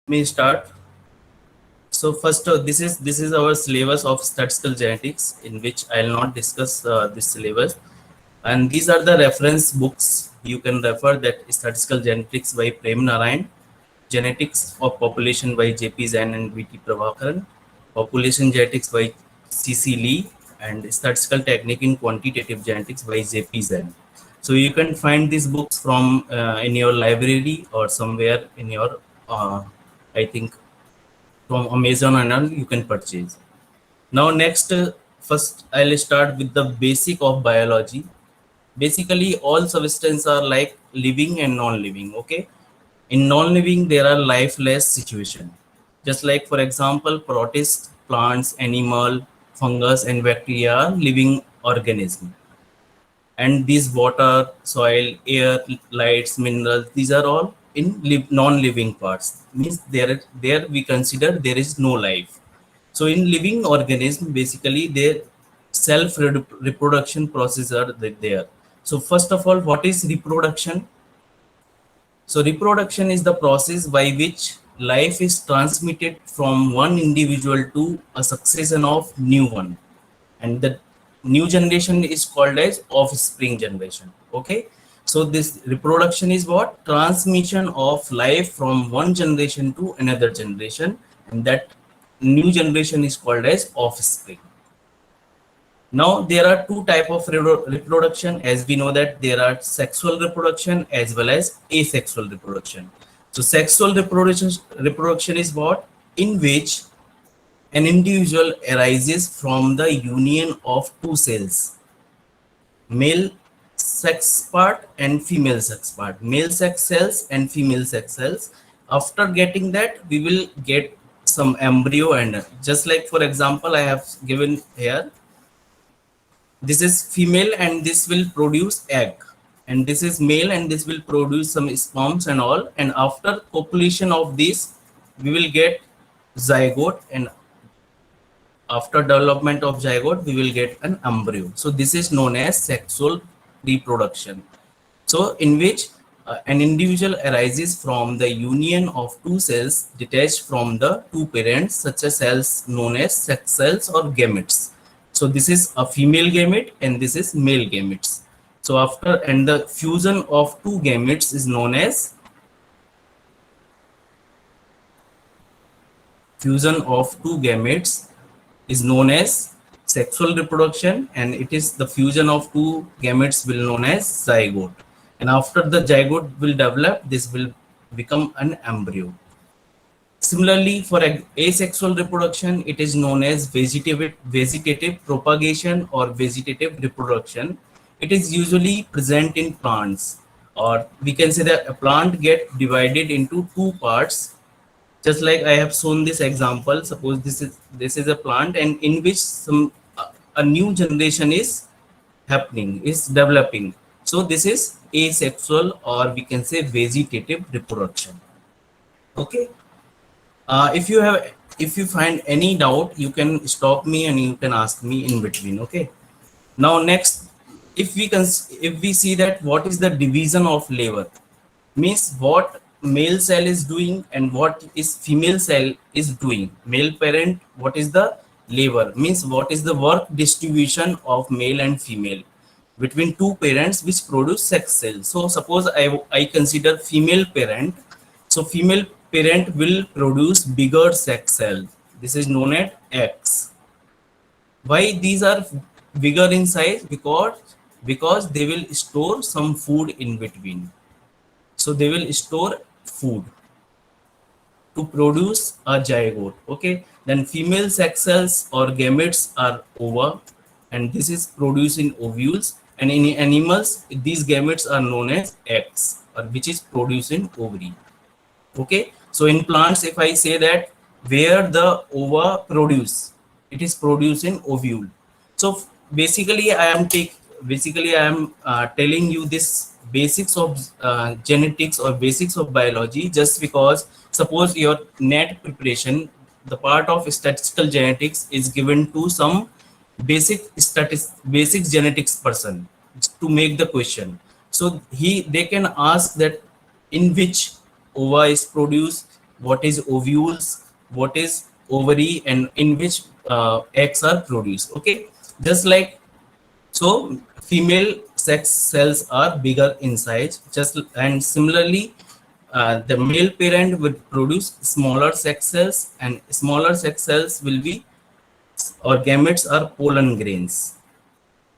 May start. So first, this is our syllabus of statistical genetics, in which I'll not discuss this syllabus. And these are the reference books you can refer: that Statistical Genetics by Prem Narayan, Genetics of Population by J.P. Zain and V.T. Prabhakaran, Population Genetics by C.C. Lee, and Statistical Technique in Quantitative Genetics by J.P. Zain. So you can find these books from in your library or somewhere in your, I think, from Amazon, and all you can purchase. Now next, first I'll start with the basic of biology. Basically, all substances are like living and non-living. Okay, in non-living there are lifeless situation. Just like, for example, protists, plants, animal, fungus, and bacteria are living organism. And these water, soil, air, lights, minerals, these are all in non-living parts. Means there we consider there is no life. So in living organism, basically their self reproduction process are there. So first of all, what is reproduction? So reproduction is the process by which life is transmitted from one individual to a succession of new one, and the new generation is called as offspring generation. Okay, so this reproduction is what? Transmission of life from one generation to another generation, and that new generation is called as offspring. Now there are two type of reproduction. As we know that there are sexual reproduction as well as asexual reproduction. So sexual reproduction is what? In which an individual arises from the union of two cells, male sex part and female sex part, male sex cells and female sex cells. After getting that, we will get some embryo, and just like, for example, I have given here, this is female and this will produce egg, and this is male and this will produce some sperms and all, and after copulation of this we will get zygote, and after development of zygote we will get an embryo. So this is known as sexual reproduction. So in which an individual arises from the union of two cells detached from the two parents, such as cells known as sex cells or gametes. So this is a female gamete and this is male gametes. So after, and the fusion of two gametes is known as sexual reproduction, and it is the fusion of two gametes will known as zygote, and after the zygote will develop, this will become an embryo. Similarly, for asexual reproduction, it is known as vegetative propagation or vegetative reproduction. It is usually present in plants, or we can say that a plant get divided into two parts. Just like I have shown this example, suppose this is a plant, and in which a new generation is happening, is developing. So this is asexual, or we can say vegetative reproduction. Okay. If you find any doubt, you can stop me and you can ask me in between. Okay. Now next, if we see that what is the division of labor, means what male cell is doing and what is female cell is doing. Male parent, what is the labor, means what is the work distribution of male and female between two parents which produce sex cells. So suppose I consider female parent. So female parent will produce bigger sex cell. This is known as X. Why these are bigger in size? Because they will store some food in between. So they will store food to produce a zygote. Okay, then female sex cells or gametes are ova, and this is produced in ovules, and in animals these gametes are known as eggs, or which is produced in ovary. Okay, so in plants, if I say that where the ova produce, it is produced in ovule. So basically I am telling you this basics of genetics or basics of biology, just because suppose your net preparation, the part of statistical genetics is given to some basic genetics person to make the question. So they can ask that in which ova is produced, what is ovules, what is ovary, and in which eggs are produced. Okay, just like, so female sex cells are bigger in size, just and similarly the male parent would produce smaller sex cells, and smaller sex cells will be, or gametes are pollen grains,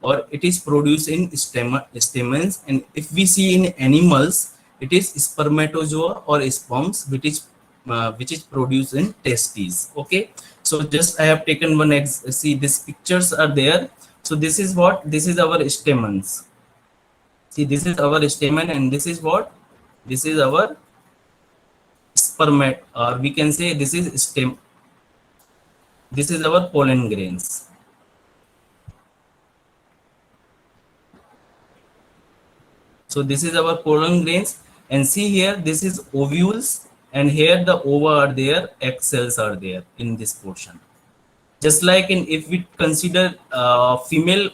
or it is produced in stamens. And if we see in animals, it is spermatozoa or sperms which is produced in testes. Okay, so just I have taken one see these pictures are there. So this is what, this is our stamens. See, this is our stamen, and this is what, this is our spermat, or we can say this is stem, this is our pollen grains. So this is our pollen grains, and see here, this is ovules, and here the ova are there, egg cells are there in this portion. Just like in, if we consider female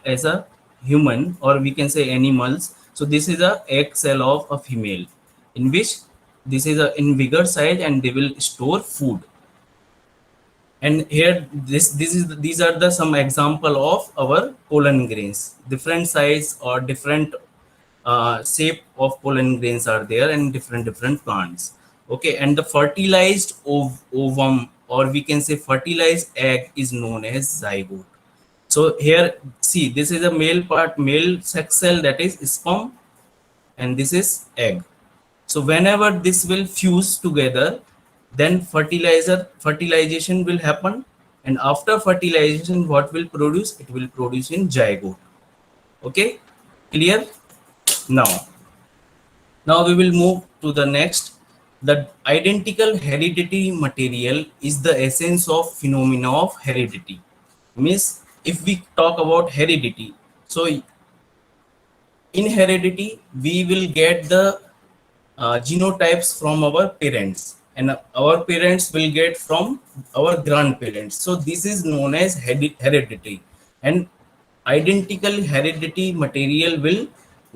as a human, or we can say animals. So this is a egg cell of a female, in which this is a in bigger size, and they will store food. And here this is these are the some example of our pollen grains, different size or different shape of pollen grains are there, and different plants. Okay, and the fertilized ovum, or we can say fertilized egg, is known as zygote. So here, see, this is a male part, male sex cell, that is sperm, and this is egg. So whenever this will fuse together, then fertilization will happen, and after fertilization, what will produce? It will produce in zygote. Okay, clear? Now we will move to the next. The identical heredity material is the essence of phenomena of heredity. Means, if we talk about heredity, so in heredity we will get the genotypes from our parents, and our parents will get from our grandparents. So this is known as heredity, and identical heredity material will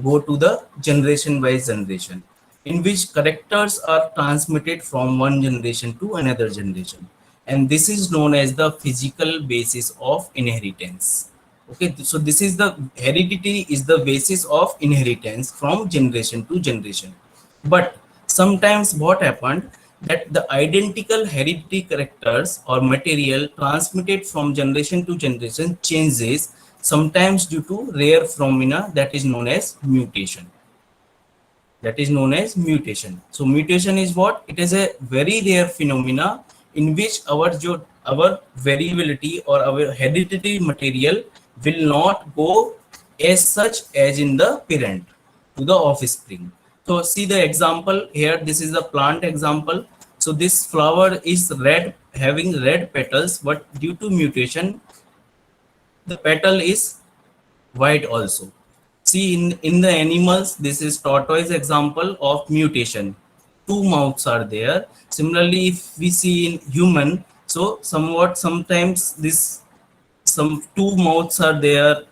go to the generation by generation, in which characters are transmitted from one generation to another generation, and this is known as the physical basis of inheritance. Okay, so this is the heredity is the basis of inheritance from generation to generation. But sometimes what happened, that the identical hereditary characters or material transmitted from generation to generation changes, sometimes due to rare phenomena, that is known as mutation. That is known as mutation. So mutation is what? It is a very rare phenomena in which our variability or our hereditary material will not go as such as in the parent to the offspring. So see the example here. This is a plant example. So this flower is red, having red petals, but due to mutation, the petal is white also. See, in the animals, this is tortoise example of mutation. Two mouths are there. Similarly, if we see in human, so somewhat sometimes this some two mouths are there,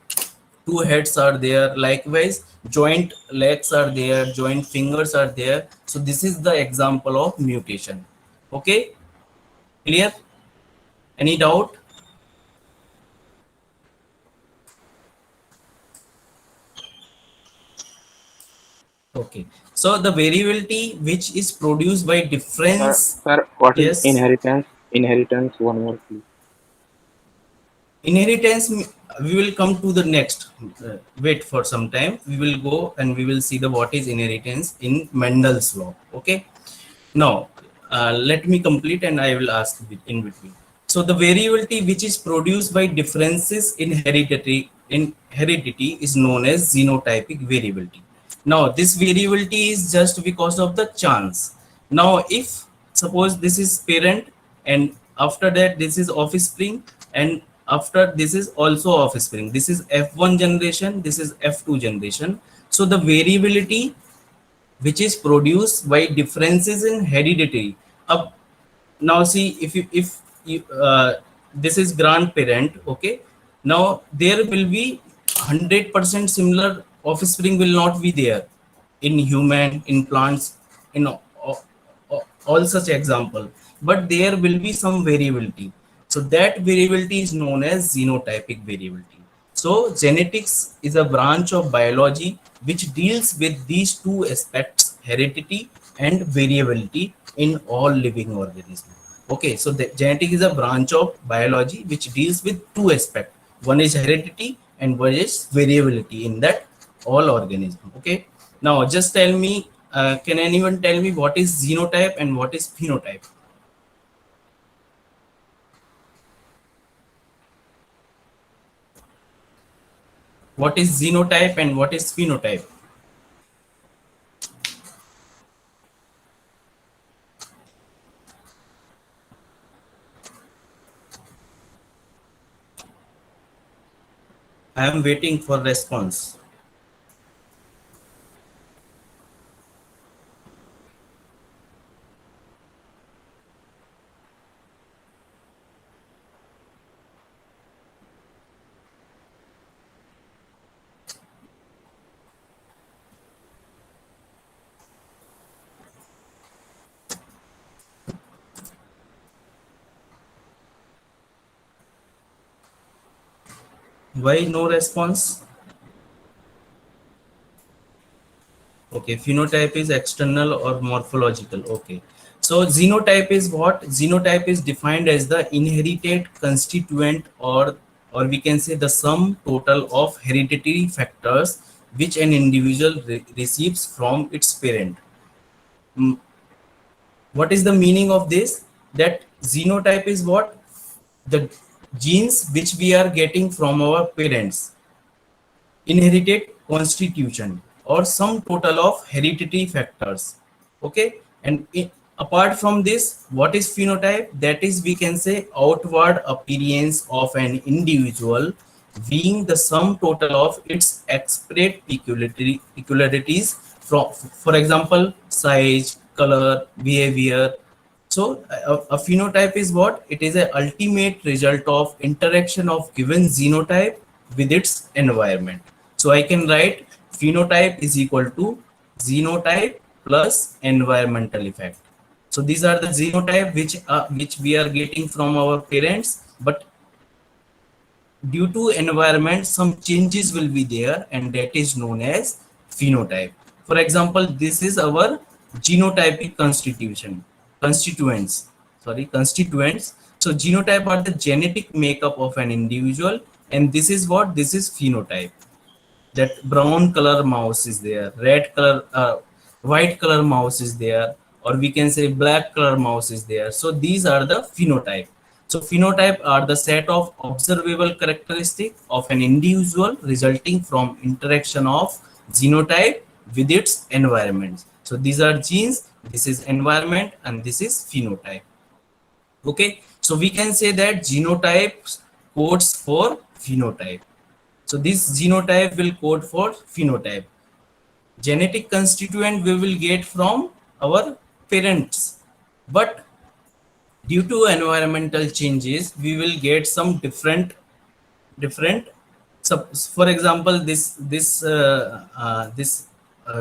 two heads are there. Likewise, joint legs are there, joint fingers are there. So this is the example of mutation. Okay, clear? Any doubt? Okay. So the variability which is produced by difference, Sir, what is yes, inheritance? Inheritance, one more please. inheritance, we will come to the next. Wait for some time. We will go and we will see the what is inheritance in Mendel's law. Okay. Now, let me complete and I will ask in between. So the variability which is produced by differences in heredity is known as genotypic variability. Now this variability is just because of the chance. Now if suppose this is parent, and after that this is offspring, and after this is also offspring, this is F1 generation, this is F2 generation. So the variability which is produced by differences in heredity. Now see, if this is grandparent, okay, now there will be 100% similar offspring will not be there in human, in plants, in all such example, but there will be some variability. So that variability is known as xenotypic variability. So genetics is a branch of biology which deals with these two aspects, heredity and variability, in all living organisms. Okay, so the genetic is a branch of biology which deals with two aspects. One is heredity and one is variability in that all organism. Okay, now just tell me, can anyone tell me what is genotype and what is phenotype? What is genotype and what is phenotype? I am waiting for response. Why no response? Okay, phenotype is external or morphological. Okay, so genotype is what? Genotype is defined as the inherited constituent, or we can say the sum total of hereditary factors which an individual receives from its parent. Mm, what is the meaning of this? That genotype is what? The genes which we are getting from our parents, inherited constitution or sum total of hereditary factors. Okay, and apart from this, what is phenotype? That is, we can say, outward appearance of an individual being the sum total of its expressed peculiarities from, for example, size, color, behavior. So a phenotype is what? It is an ultimate result of interaction of given genotype with its environment. So I can write phenotype is equal to genotype plus environmental effect. So these are the genotype which we are getting from our parents, but due to environment some changes will be there, and that is known as phenotype. For example, this is our genotypic constituents, constituents. So genotype are the genetic makeup of an individual, and this is what? This is phenotype. That brown color mouse is there, red color, white color mouse is there, or we can say black color mouse is there. So these are the phenotype. So phenotype are the set of observable characteristic of an individual resulting from interaction of genotype with its environment. So these are genes, this is environment, and this is phenotype. Okay, so we can say that genotype codes for phenotype. So this genotype will code for phenotype. Genetic constituent we will get from our parents, but due to environmental changes, we will get some different. So for example, this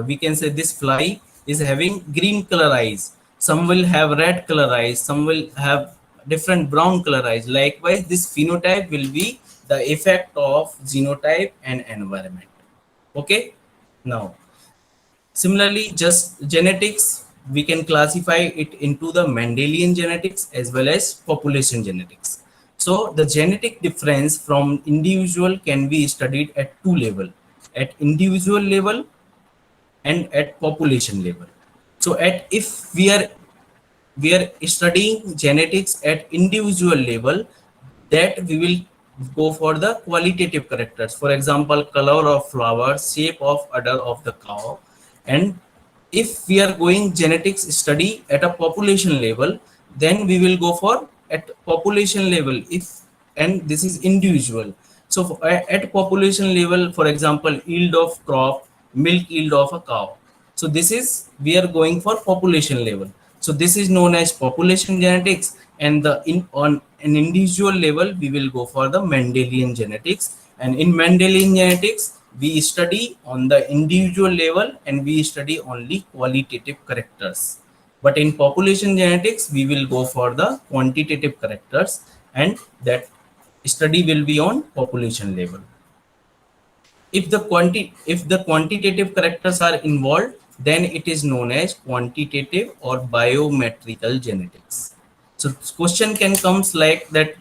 we can say this fly is having green color eyes. Some will have red color eyes. Some will have different brown color eyes. Likewise, this phenotype will be the effect of genotype and environment. Okay, now similarly, just genetics, we can classify it into the Mendelian genetics as well as population genetics. So the genetic difference from individual can be studied at two level, at individual level and at population level. So at if we are studying genetics at individual level, that we will go for the qualitative characters. For example, color of flower, shape of udder of the cow. And if we are going genetics study at a population level, then we will go for at population level. If and this is individual. So at population level, for example, yield of crop, milk yield of a cow. So this is, we are going for population level. So this is known as population genetics, and the in on an individual level we will go for the Mendelian genetics. And in Mendelian genetics we study on the individual level and we study only qualitative characters. But in population genetics, we will go for the quantitative characters, and that study will be on population level. If the quantitative characters are involved, then it is known as quantitative or biometrical genetics. So question can comes like that: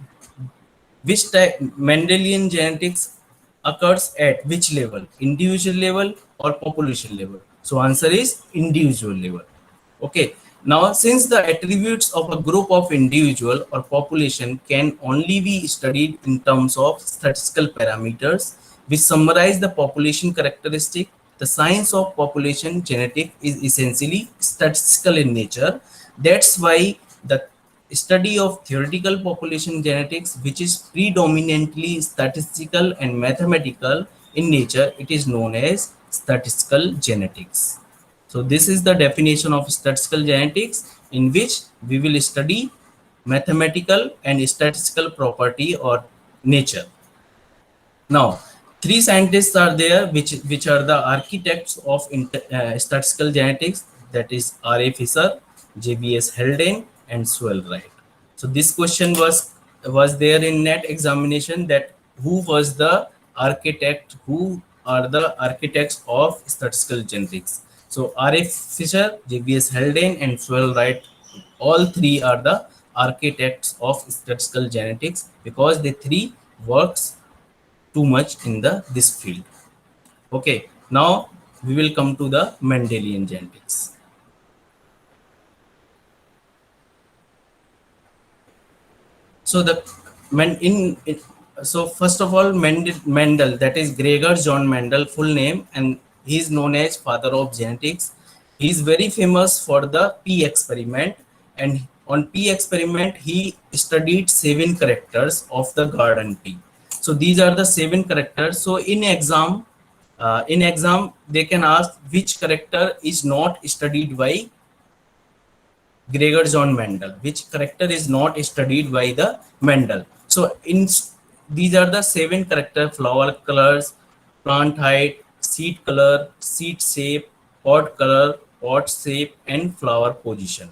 which type Mendelian genetics occurs at which level, individual level or population level? So answer is individual level. Okay. Now, since the attributes of a group of individual or population can only be studied in terms of statistical parameters, which summarize the population characteristic, the science of population genetic is essentially statistical in nature. That's why the study of theoretical population genetics, which is predominantly statistical and mathematical in nature, it is known as statistical genetics. So this is the definition of statistical genetics, in which we will study mathematical and statistical property or nature. Now, three scientists are there, which are the architects of statistical genetics. That is R.A. Fisher, J.B.S. Haldane, and Sewell Wright. So this question was there in net examination, that who was the architect, who are the architects of statistical genetics. So R.A. Fisher, J.B.S. Haldane, and Sewell Wright, all three are the architects of statistical genetics, because the three works too much in the this field. Okay, now we will come to the Mendelian genetics. So the men in so first of all, Mendel, that is Gregor John Mendel, full name, and he is known as father of genetics. He is very famous for the P experiment, and on P experiment he studied seven characters of the garden P. So these are the seven characters. So in exam they can ask which character is not studied by Gregor John Mendel, which character is not studied by the Mendel. So in these are the seven character: flower colors, plant height, seed color, seed shape, pod color, pod shape, and flower position.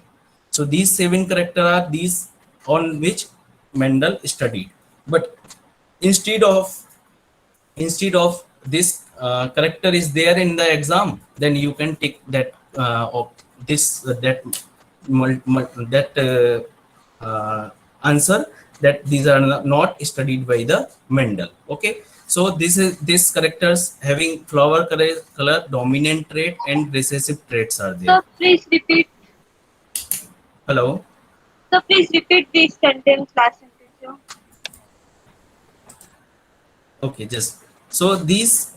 So these seven character are these on which Mendel studied. But instead of instead of this character is there in the exam, then you can take that of this that answer, that these are not studied by the Mendel. Okay, so this characters having flower color, dominant trait, and recessive traits are there. So please repeat. Hello. So please repeat this sentence, last sentence. So, Okay, just so these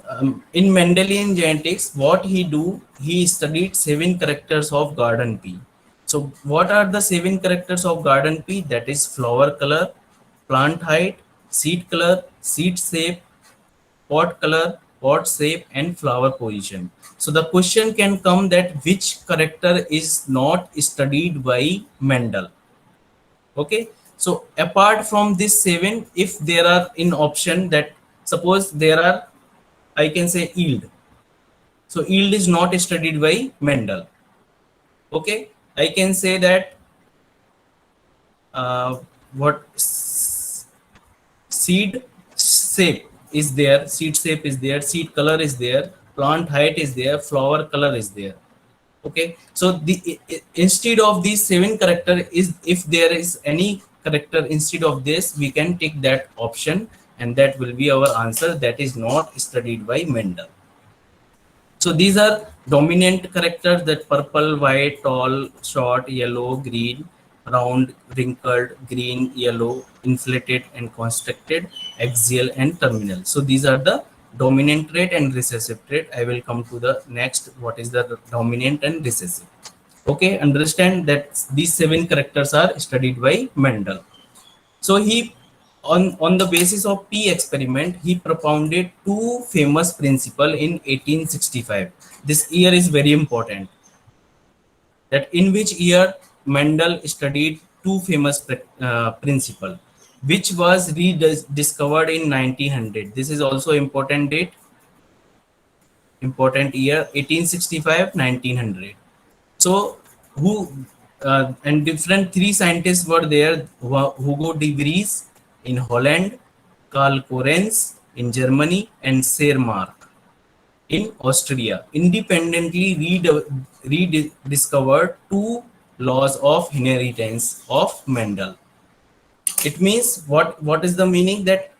in Mendelian genetics, what he do? He studied seven characters of garden P. So what are the seven characters of garden P? That is flower color, plant height, seed color, seed shape, pot color, pot shape, and flower position. So the question can come that which character is not studied by Mendel. Okay, so apart from this seven, if there are in option, that suppose there are, I can say yield. So yield is not studied by Mendel. Okay, I can say that what seed shape is there, seed shape is there, seed color is there, plant height is there, flower color is there. Okay, so instead of these seven character, is if there is any character instead of this, we can take that option, and that will be our answer, that is not studied by Mendel. So these are dominant characters: that purple, white, tall, short, yellow, green, round, wrinkled, green, yellow, inflated and constricted, axial, and terminal. So these are the dominant trait and recessive trait. I will come to the next, what is the dominant and recessive. Okay, understand that these seven characters are studied by Mendel. So he, on the basis of P experiment, he propounded two famous principle in 1865. This year is very important, that in which year Mendel studied two famous principle, which was rediscovered in 1900. This is also important date, important year: 1865, 1900. So who and different three scientists were there: Hugo de Vries in Holland, Karl Corens in Germany, and Sermark in Austria. Independently rediscovered two laws of inheritance of Mendel. It means what is the meaning? That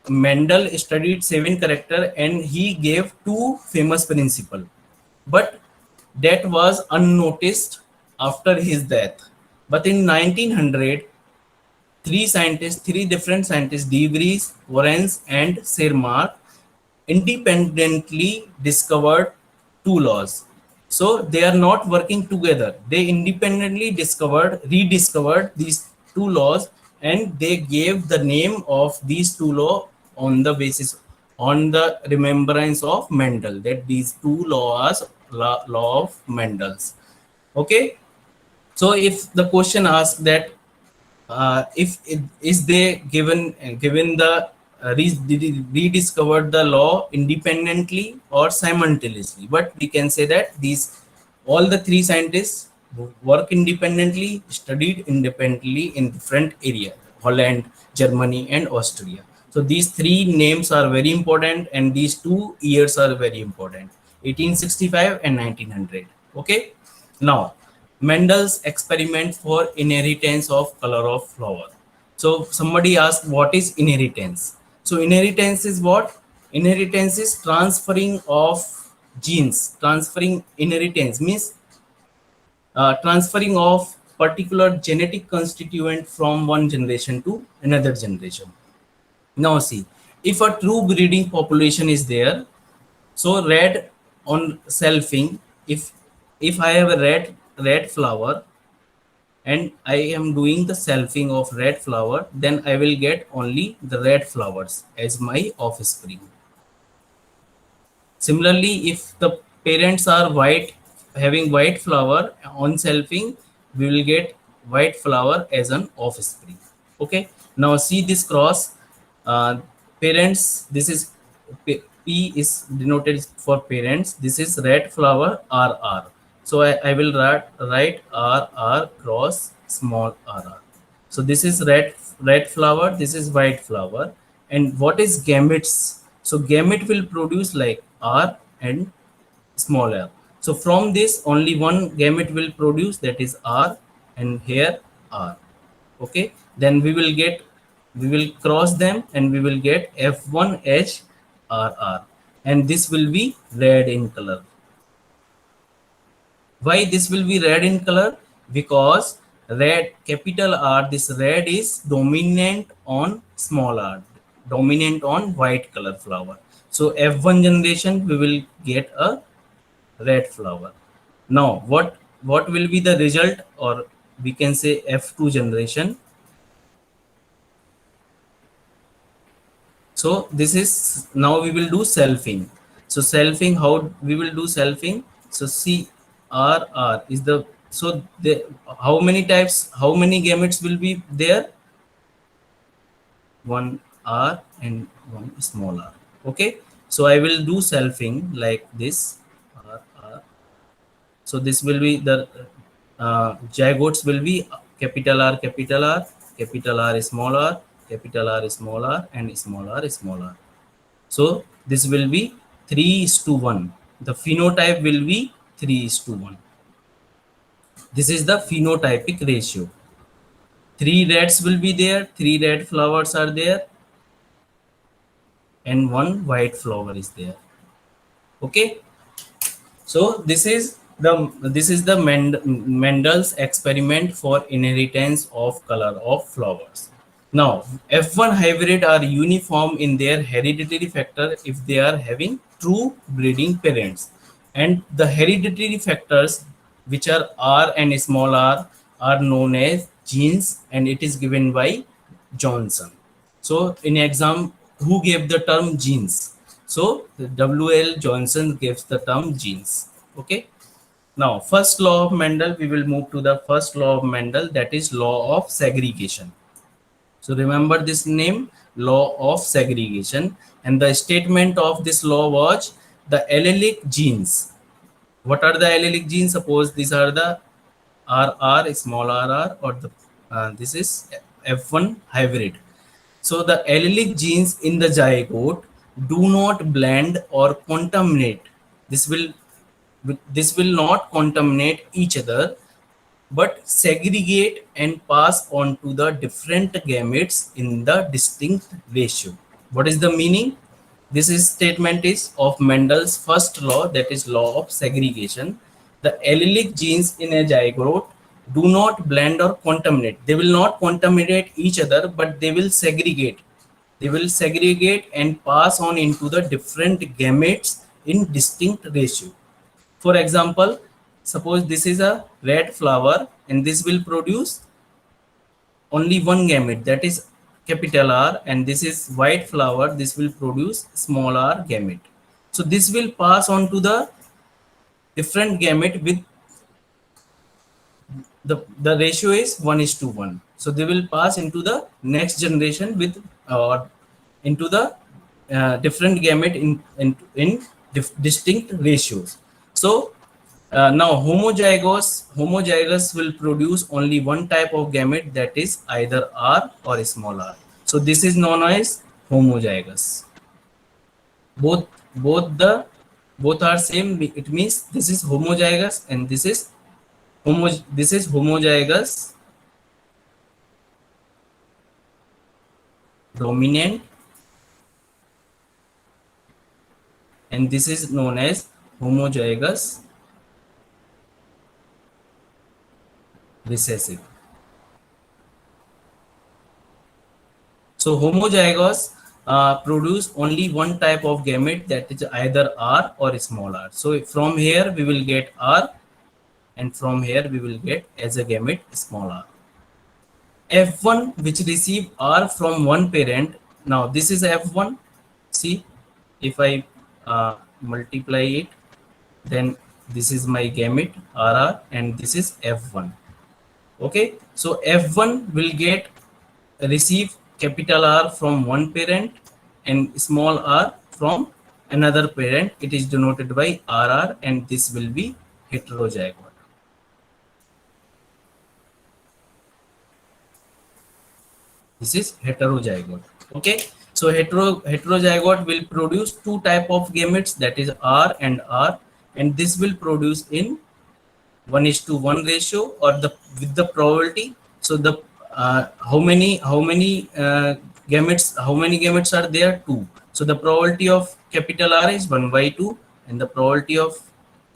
Mendel studied seven character and he gave two famous principle, but that was unnoticed after his death. But in 1900, three different scientists, De Vries, Lorentz, and Sermar, independently discovered two laws. So they are not working together. They independently rediscovered these two laws, and they gave the name of these two laws on the basis, on the remembrance of Mendel. That these two laws, law of Mendel's. Okay. So if the question asks that if it, is they given the rediscovered the law independently or simultaneously, but we can say that these all the three scientists work independently, studied independently in different areas: Holland, Germany, and Austria. So these three names are very important, and these 2 years are very important: 1865 and 1900. Okay. Now, Mendel's experiment for inheritance of color of flower. So somebody asked, what is inheritance? So inheritance is what? Inheritance is transferring of genes. Transferring inheritance means transferring of particular genetic constituent from one generation to another generation. Now see, if a true breeding population is there, so red on selfing, if I have a red flower and I am doing the selfing of red flower, then I will get only the red flowers as my offspring. Similarly, if the parents are white, having white flower on selfing, we will get white flower as an offspring. Okay. Now see this cross. Uh, Parents. This is P is denoted for parents. This is red flower RR. So I will write RR cross small RR. So this is red flower. This is white flower. And what is gametes? So gamete will produce like R and small r. So from this only one gamete will produce, that is R, and here R. Okay. Then we will cross them and we will get F1HRR, and this will be red in color. Why this will be red in color? Because red, capital R, this red is dominant on small r, dominant on white color flower. So F1 generation we will get a red flower. Now what will be the result, or we can say F2 generation. So this is, now we will do selfing. So selfing, how we will do selfing? So C R R is the, so the, how many types, how many gametes will be there? One R and one small r. Okay. So I will do selfing like this, R R. So this will be the zygotes will be capital R, capital R, capital R, small r, capital R, small r, and small r, small r. So this will be 3 is to 1. The phenotype will be 3 is to 1. This is the phenotypic ratio. 3 reds will be there, 3 red flowers are there, and 1 white flower is there. Okay. So this is the Mendel's experiment for inheritance of color of flowers. Now, F1 hybrid are uniform in their hereditary factor if they are having true breeding parents. And the hereditary factors, which are R and small r, are known as genes, and it is given by Johnson. So, in exam, who gave the term genes? So, W.L. Johnson gives the term genes. Okay. Now, first law of Mendel, we will move to the first law of Mendel, that is law of segregation. So remember this name, law of segregation, and the statement of this law was the allelic genes. What are the allelic genes? Suppose these are the RR, small RR, or the this is F1 hybrid. So the allelic genes in the zygote do not blend or contaminate. This will this will not contaminate each other, but segregate and pass on to the different gametes in the distinct ratio. What is the meaning? This is statement is of Mendel's first law, that is law of segregation. The allelic genes in a zygote do not blend or contaminate. They will not contaminate each other, but they will segregate. They will segregate and pass on into the different gametes in distinct ratio. For example, suppose this is a red flower and this will produce only one gamete, that is capital R, and this is white flower, this will produce small r gamete. So this will pass on to the different gamete with the ratio is 1:1. So they will pass into the next generation with into the different gamete in distinct ratios. So now homozygous will produce only one type of gamete, that is either R or small r. So this is known as homozygous. Both both are same. It means this is homozygous and this is homozygous dominant, and this is known as homozygous recessive. So homozygous produce only one type of gamete, that is either R or small r. So from here we will get R, and from here we will get as a gamete small r. F1 which receive R from one parent. Now this is F1. See, if I multiply it, then this is my gamete RR, and this is F1. Okay, so F1 will get receive capital R from one parent and small r from another parent. It is denoted by RR, and this will be heterozygote. This is heterozygote. Okay, so heterozygote will produce two type of gametes, that is R and R, and this will produce in 1:1 ratio, or the with the probability. So the how many gametes are there? Two. So the probability of capital R is 1/2, and the probability of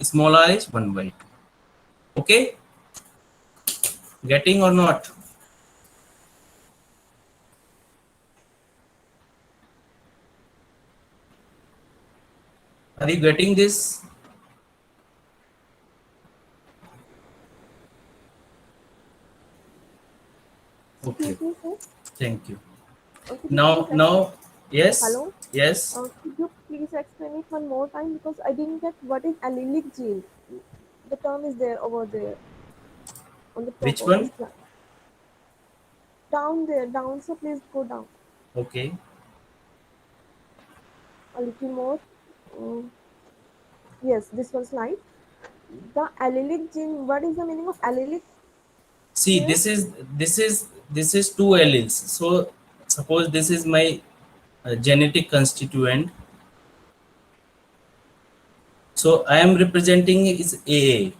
small r is 1/2. Okay, getting or not? Are you getting this? Okay, Excuse me, sir. thank you. Could you Now, please yes, hello? yes. Could you please explain it one more time because I didn't get what is allelic gene. The term is there over there on the top Which of the one? slide. Down there, down. So please go down Okay. a little more. Um, yes, this one slide. The allelic gene. What is the meaning of allelic See, here? this is two alleles. So suppose this is my genetic constituent. So I am representing is AA,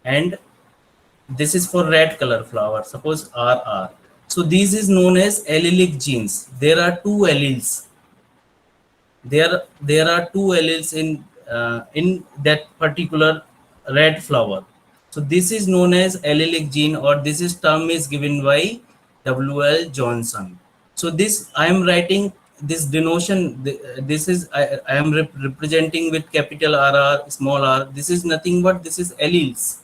and this is for red color flower. Suppose RR. So this is known as allelic genes. There are two alleles. There are two alleles in that particular red flower. So this is known as allelic gene, or this is term is given by WL Johnson. So this I am writing this denotion. This is I am representing with capital RR, small r. This is nothing but this is alleles.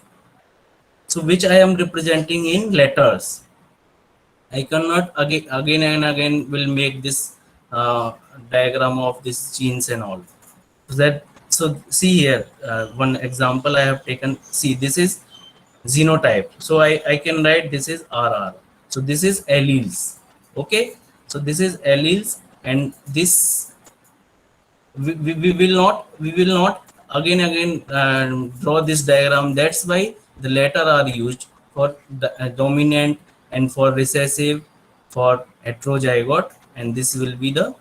So which I am representing in letters. I cannot again and again will make this diagram of these genes and all. So that, so see here one example I have taken. See, this is genotype. So I can write this is RR. So this is alleles. Okay. So this is alleles, and this we will not again draw this diagram. That's why The latter are used for the dominant and for recessive, for heterozygote, and this will be the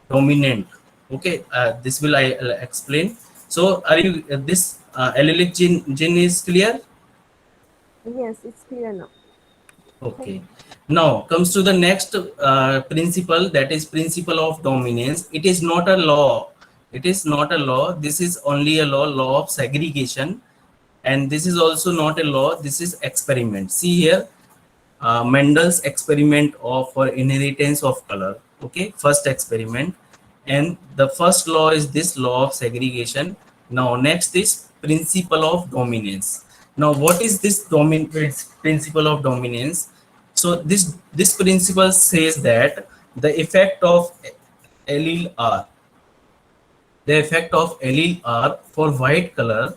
dominant. Okay, this will I'll explain. So, are you this allelic gene is clear? Yes, it's clear now. Thank Okay. Now comes to the next principle, that is principle of dominance. It is not a law. It is not a law. This is only a law of segregation, and this is also not a law. This is experiment. See here, Mendel's experiment of for inheritance of color. Okay, first experiment, and the first law is this law of segregation. Now next is principle of dominance. Now what is this principle of dominance? So this principle says that the effect of allele R, the effect of allele R for white color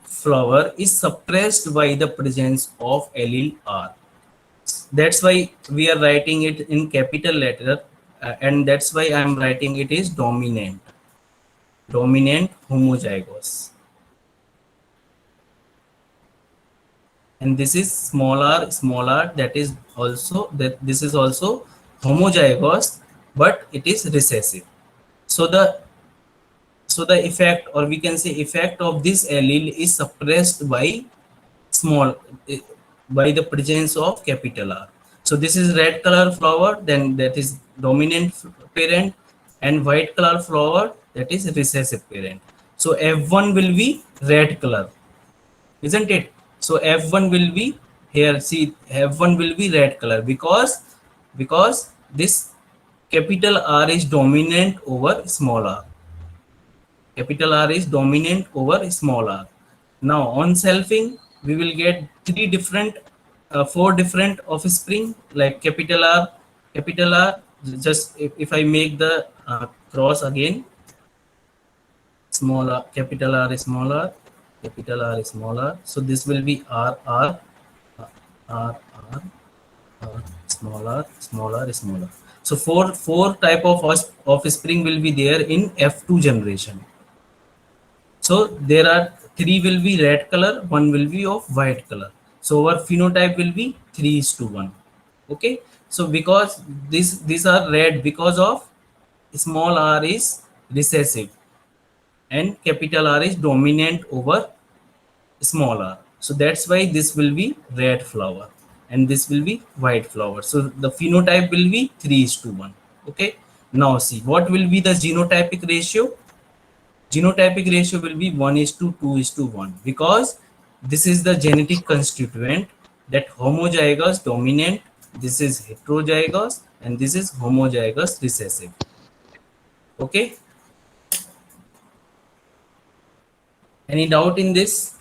flower is suppressed by the presence of allele R. That's why we are writing it in capital letter, and that's why I am writing it is dominant homozygous, and this is small r, that is also that this is also homozygous, but it is recessive. So the effect, or we can say effect of this allele is suppressed by small eh, by the presence of capital R. So this is red color flower, then that is dominant parent, and white color flower, that is recessive parent. So F1 will be red color, isn't it? So F1 will be here. See, F1 will be red color because this capital R is dominant over small r. Capital R is dominant over small r. Now on selfing, we will get four different offspring like capital R. Just if I make the cross again, small r, capital R is small r, capital R is small r. So this will be uh, R, R, R, small r, small r. So four type of offspring will be there in F2 generation. So there are three will be red color, one will be of white color. So our phenotype will be 3:1. Okay. So because these are red because of small r is recessive and capital R is dominant over small r. So that's why this will be red flower and this will be white flower. So the phenotype will be 3:1. Okay. Now see what will be the genotypic ratio. Genotypic ratio will be 1:2:1 because this is the genetic constituent, that homozygous dominant, this is heterozygous, and this is homozygous recessive. Okay. Any doubt in this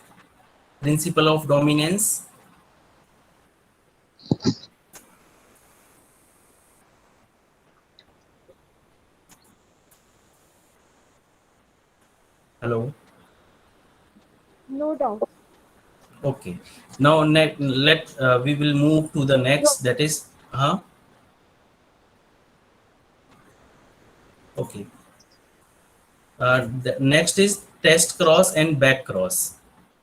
principle of dominance? Hello. No doubt. Okay. Now let we will move to the No. next, that is okay. The next is test cross and back cross.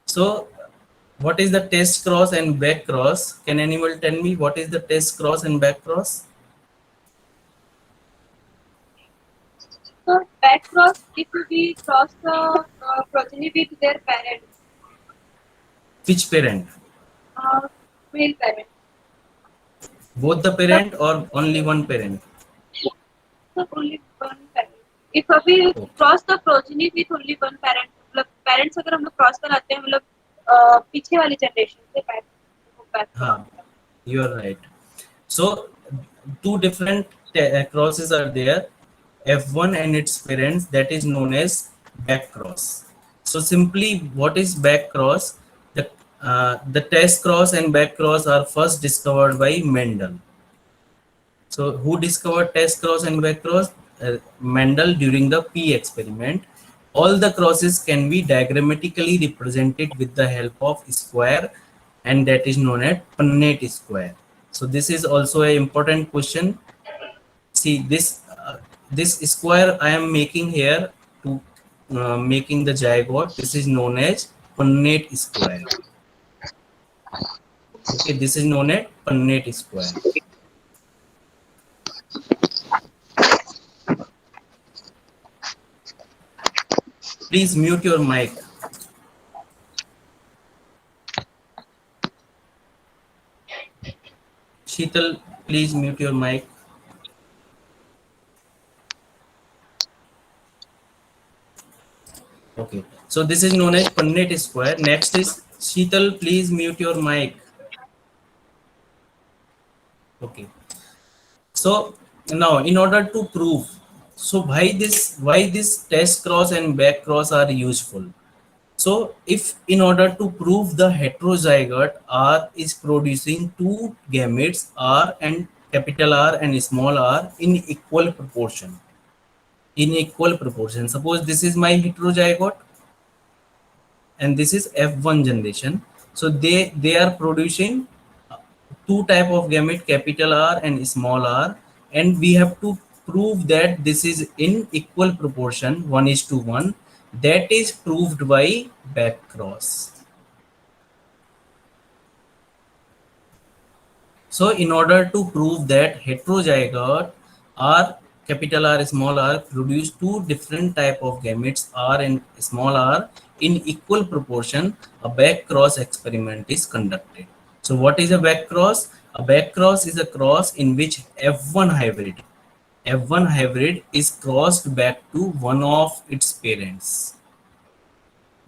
So what is the test cross and back cross? Can anyone tell me what is the test cross and back cross? So back cross, if we cross the progeny with their parent, Which parent? uh, male parent. Both the The, parent or only one parent? the only one parent. If we Okay. cross the progeny with only one parent, मतलब parents अगर हम लोग cross कराते हैं मतलब पीछे वाली generation से back cross. हाँ, you are right. So two different crosses are there, F1 and its parents, that is known as back cross. So simply what is back cross? The test cross and back cross are first discovered by Mendel. So who discovered test cross and back cross? Mendel during the P experiment. All the crosses can be diagrammatically represented with the help of square, and that is known as Punnett square. So this is also an important question. See this square I am making here to making the zygote. This is known as Punnett square. Okay, this is known as Punnett square. Please mute your mic. Sheetal, please mute your mic. Okay, so this is known as Punnett square. Next is Sheetal, please mute your mic. Okay, so now in order to prove, so why this test cross and back cross are useful. So if in order to prove the heterozygote R is producing two gametes R and capital R and small r in equal proportion, suppose this is my heterozygote and this is F1 generation. So they are producing two type of gamete, capital R and small r, and we have to prove that this is in equal proportion, 1:1. That is proved by back cross. So in order to prove that heterozygote R, capital R, small r produce two different type of gametes R and small r in equal proportion, a back cross experiment is conducted. So what is a back cross? A back cross is a cross in which F1 hybrid is crossed back to one of its parents,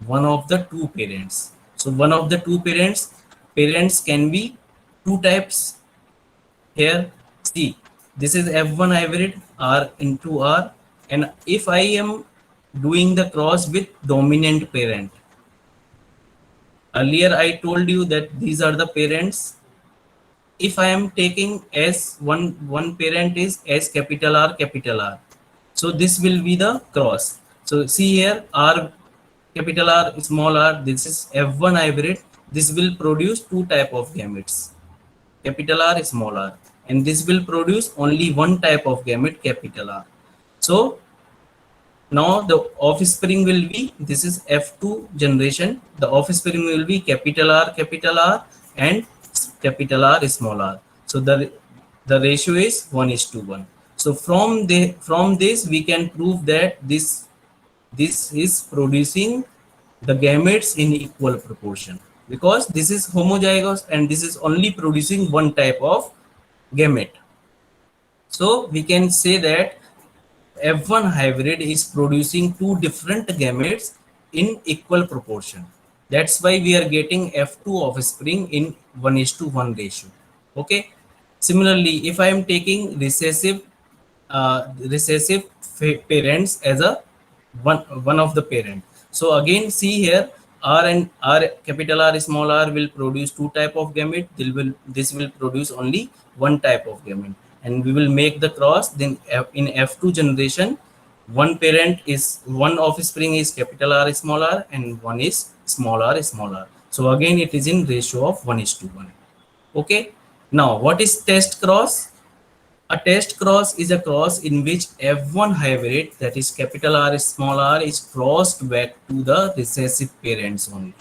one of the two parents. So one of the two parents can be two types. Here, see, this is F1 hybrid R into R, and if I am doing the cross with dominant parent, earlier I told you that these are the parents. If I am taking as one parent is as capital R, so this will be the cross. So see here, R capital R small r, this is F1 hybrid. This will produce two type of gametes, capital R, small r, and this will produce only one type of gamete, capital R. So now the offspring will be, this is F2 generation, the offspring will be capital R and capital R, small r. So the ratio is 1:1. So from this we can prove that this is producing the gametes in equal proportion, because this is homozygous and this is only producing one type of gamete. So we can say that F1 hybrid is producing two different gametes in equal proportion. That's why we are getting F2 offspring in 1:1 ratio. Okay. Similarly, if I am taking recessive parents as a one of the parent, so again see here, R and R capital R small r will produce two type of gamete. This will produce only one type of gamete, and we will make the cross. Then in F2 generation, one offspring is capital R small r and one is small r small r. So again it is in ratio of 1:1. Okay. Now what is test cross? A test cross is a cross in which F1 hybrid, that is capital R small r, is crossed back to the recessive parents only.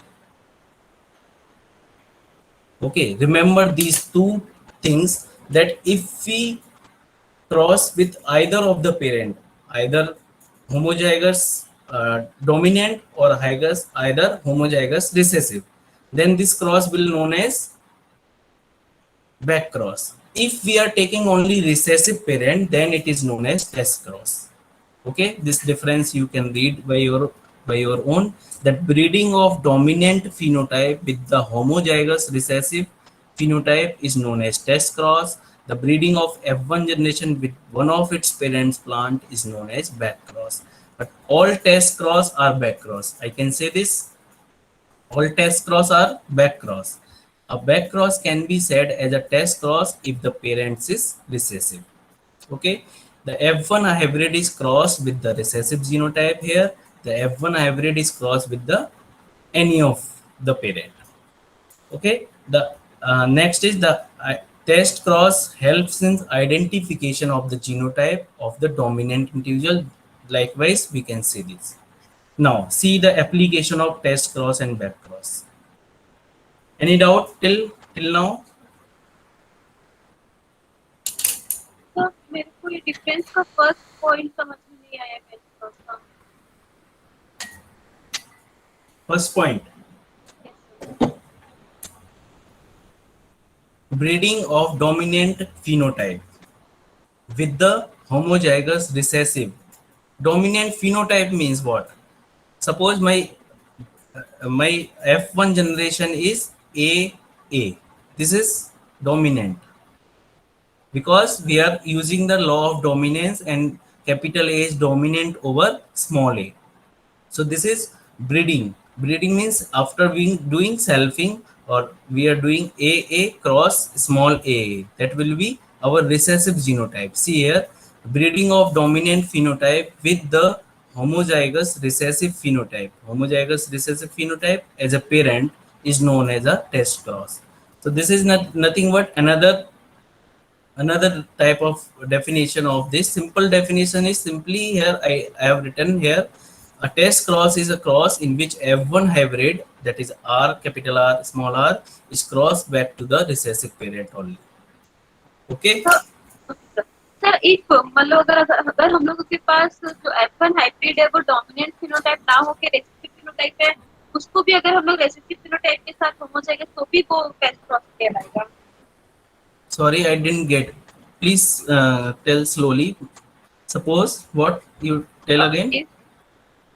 Okay, remember these two things, that if we cross with either of the parent, either homozygous dominant or hygous, either homozygous recessive, then this cross will known as back cross. If we are taking only recessive parent, then it is known as test cross. Okay, this difference you can read by your own. That breeding of dominant phenotype with the homozygous recessive phenotype is known as test cross. The breeding of F1 generation with one of its parents plant is known as back cross. But all test cross are back cross. I can say this, all test cross are back cross. A back cross can be said as a test cross if the parents is recessive. Okay, the F1 hybrid is crossed with the recessive genotype here. The F1 hybrid is crossed with the any of the parent. Okay, the next is the test cross helps in identification of the genotype of the dominant individual. Likewise, we can see this. Now, see the application of test cross and back cross. Any doubt till now? तो मेरे को ये difference का first point समझ में नहीं आया मेरे को उसका। First point, Yes, sir. breeding of dominant phenotype with the homozygous recessive. Dominant phenotype means what? Suppose my F1 generation is AA. This is dominant because we are using the law of dominance and capital A is dominant over small a. So this is breeding. Breeding means after being doing selfing or we are doing AA cross small a. That will be our recessive genotype. See here, breeding of dominant phenotype with the homozygous recessive phenotype. Homozygous recessive phenotype as a parent is known as a test cross. So this is nothing but another type of definition of this. Simple definition is simply here I have written here, a test cross is a cross in which F1 hybrid, that is R, capital R, small r, is crossed back to the recessive parent only. Okay. Sir okay sir if मतलब अगर अगर हम लोगों के पास जो F1 hybrid है वो dominant phenotype ना होके रेसेसिव फिनोटाइप है, उसको भी अगर हम लोग रेसेसिव फिनोटाइप के साथ होमोजाइगस तो भी वो टेस्ट क्रॉस कहलाएगा। Sorry, I didn't get. Please tell slowly. Suppose what you tell again.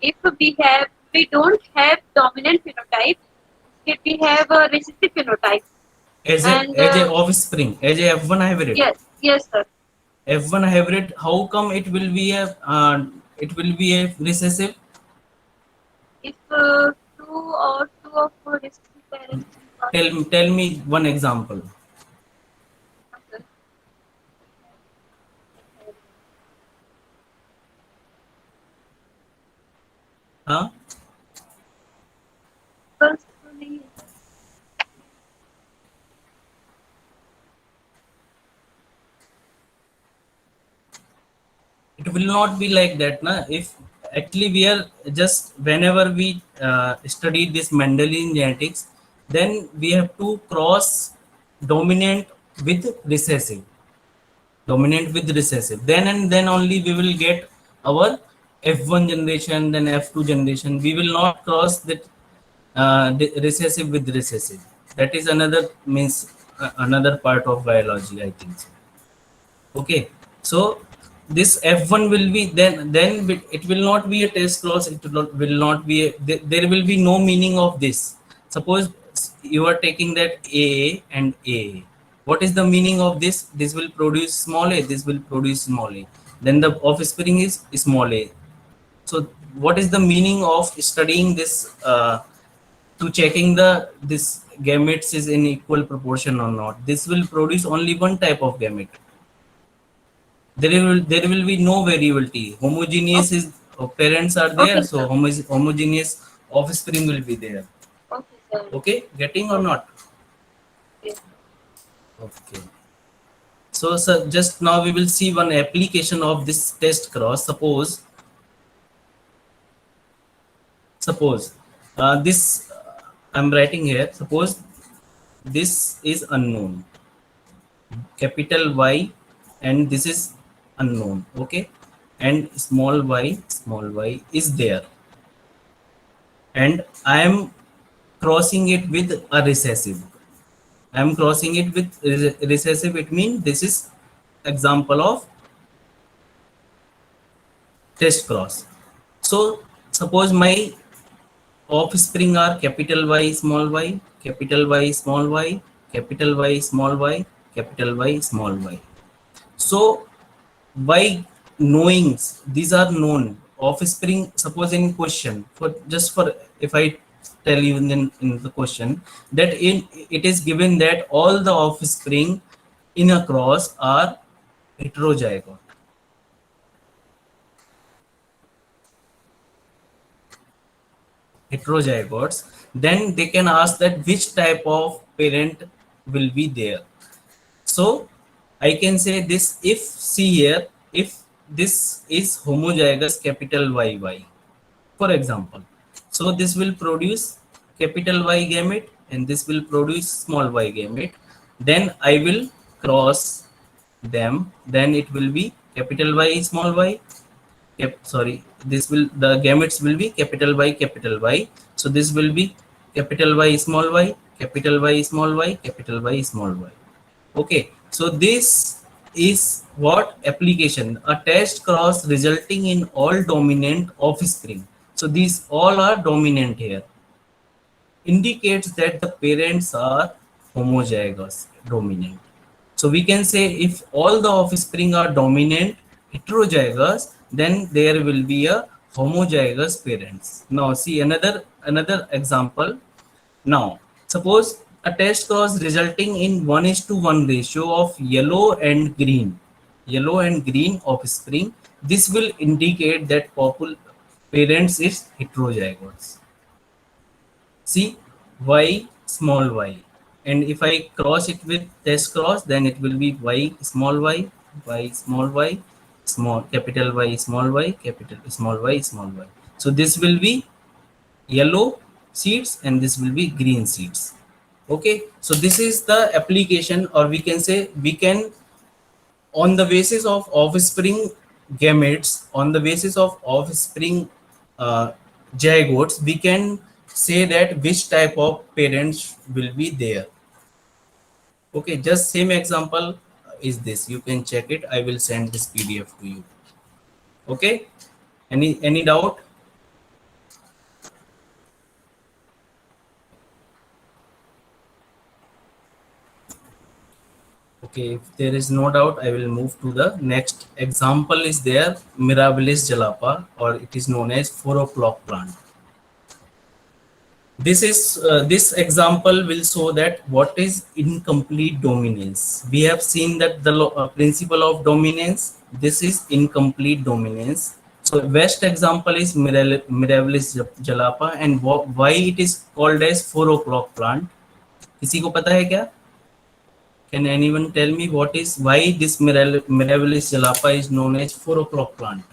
If we don't have dominant phenotype, if we have a recessive phenotype, and As a offspring, as a F1 hybrid. yes sir. F1 hybrid, how come it will be a recessive? If two of recessive parents Tell me one example. okay. Huh? First तो नहीं है। It will not be like that, na? If actually we are just whenever we study this Mendelian genetics, then we have to cross dominant with recessive, dominant with recessive. Then and then only we will get our F1 generation, then F2 generation. We will not cross that recessive with recessive. That is another means another part of biology, I think so. Okay, so this F1 will be then it will not be a test clause. It will not be there will be no meaning of this. Suppose you are taking that A and A. What is the meaning of this? This will produce small a. This will produce small a. Then the offspring is small a. So what is the meaning of studying this? To checking the this gametes is in equal proportion or not. This will produce only one type of gamete. There will be no variability. Homogeneous is parents are there, Okay so sir. homogeneous offspring will be there. Okay sir. Okay, getting or not? Okay. Okay. So sir, just now we will see one application of this test cross. Suppose this I'm writing here. Suppose this is unknown, capital Y, and this is unknown. Okay, and small y is there, and I am crossing it with a recessive. I am crossing it with recessive. It means this is example of test cross. So suppose my offspring are capital Y, small y, capital Y, small y, capital Y, small y, capital Y, small y. So by knowing these are known offspring, suppose in question for just for if I tell you in the question that in it is given that all the offspring in a cross are heterozygote. Heterozygotes, then they can ask that which type of parent will be there. So I can say this, if see here, if this is homozygous capital YY, for example, so this will produce capital Y gamete and this will produce small y gamete. Then I will cross them, then it will be capital Y small y. Sorry, this will, the gametes will be capital Y capital Y. So this will be capital Y small y, capital Y small y, capital Y small y. Okay, so this is what application, a test cross resulting in all dominant offspring. So these all are dominant here, indicates that the parents are homozygous dominant. So we can say if all the offspring are dominant heterozygous, then there will be a homozygous parents. Now see another example. Now suppose a test cross resulting in 1:1 ratio of yellow and green offspring. This will indicate that parents is heterozygous. See, y small y, and if I cross it with test cross, then it will be y small y small y, small capital Y small y, capital small y small y. So this will be yellow seeds and this will be green seeds. Okay, so this is the application, or we can say we can, on the basis of offspring gametes, on the basis of offspring uh, zygotes, we can say that which type of parents will be there. Okay, just same example is this. You can check it. I will send this PDF to you. Okay, any doubt? Okay, if there is no doubt, I will move to the next example. Is there Mirabilis jalapa, or it is known as 4 o'clock plant. This example will show that what is incomplete dominance. We have seen that the principle of dominance. This is incomplete dominance. So best example is Mirabilis jalapa, and why it is called as 4 o'clock plant. किसी को पता है क्या? Can anyone tell me what is, why this Mirabilis jalapa is known as 4 o'clock plant?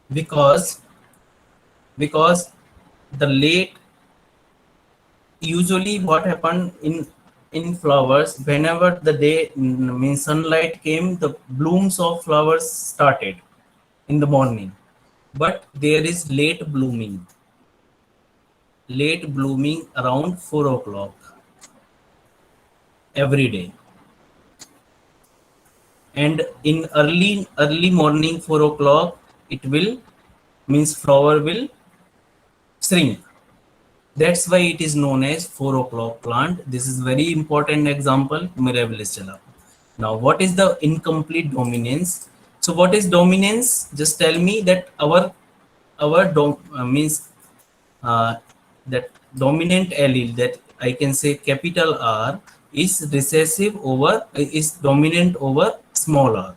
Because the late, usually what happened in flowers, whenever the day means sunlight came, the blooms of flowers started in the morning, but there is late blooming around 4 o'clock every day, and in early morning 4 o'clock it will, means flower will shrink. That's why it is known as 4 o'clock plant. This is very important example, Mirabilis jalapa. Now what is the incomplete dominance? So what is dominance? Just tell me that means that dominant allele, that I can say capital R, is recessive over, is dominant over small r.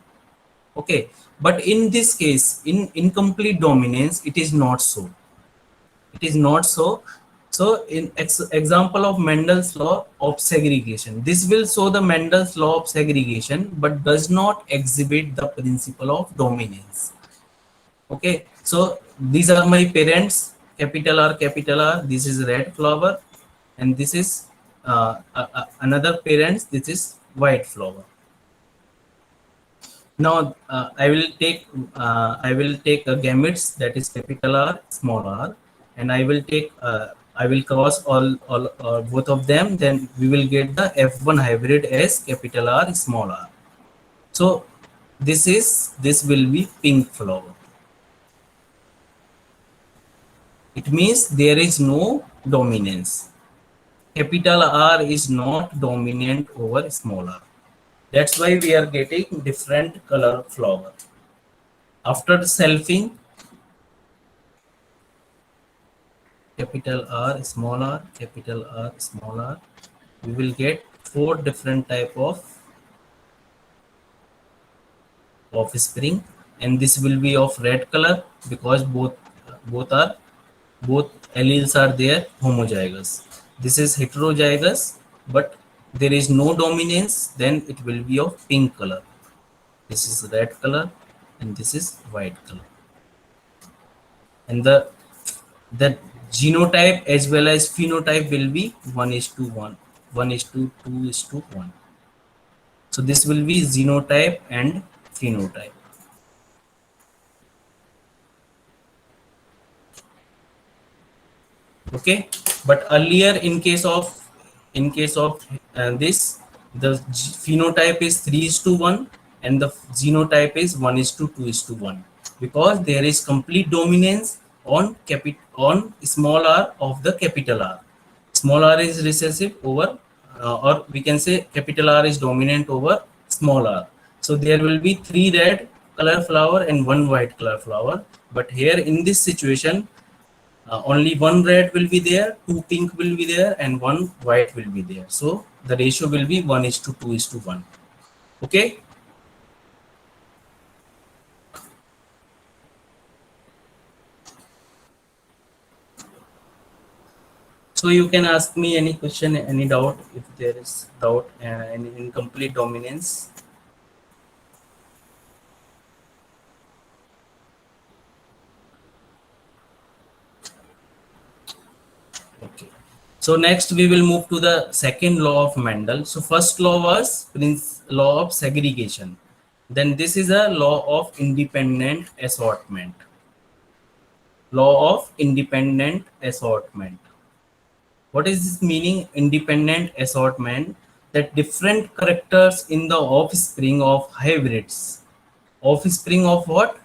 Okay, but in this case, in incomplete dominance, it is not so. It is not so. So in example of Mendel's law of segregation, this will show the Mendel's law of segregation, but does not exhibit the principle of dominance. Okay, so these are my parents, capital R, capital R. This is red flower, and this is another parents. This is white flower. Now I will take a gametes, that is capital R, small r, and I will take I will cross all both of them. Then we will get the F1 hybrid as capital R, small r. So this will be pink flower. It means there is no dominance. Capital R is not dominant over small r. That's why we are getting different color flower. After selfing, capital R, small r, capital R, small r, we will get 4 different type of offspring, and this will be of red color because both alleles are there homozygous. This is heterozygous, but there is no dominance, then it will be of pink color. This is red color and this is white color. And the genotype as well as phenotype will be 1 is to 1, 1 is to 2 is to 1. So this will be genotype and phenotype. Okay, but earlier in case of this, the phenotype is 3 is to 1 and the genotype is 1 is to 2 is to 1, because there is complete dominance on on small r of the capital R. Small r is recessive over, or we can say capital R is dominant over small r. So there will be 3 red color flower and 1 white color flower. But here in this situation, only 1 red will be there, 2 pink will be there, and 1 white will be there. So the ratio will be 1 is to 2 is to 1. Okay. So you can ask me any question, any doubt, if there is doubt, any incomplete dominance. Okay. So next we will move to the second law of Mendel. So first law was law of segregation. Then this is a law of independent assortment. Law of independent assortment. What is this meaning? Independent assortment, that different characters in the offspring of hybrids. Offspring of what?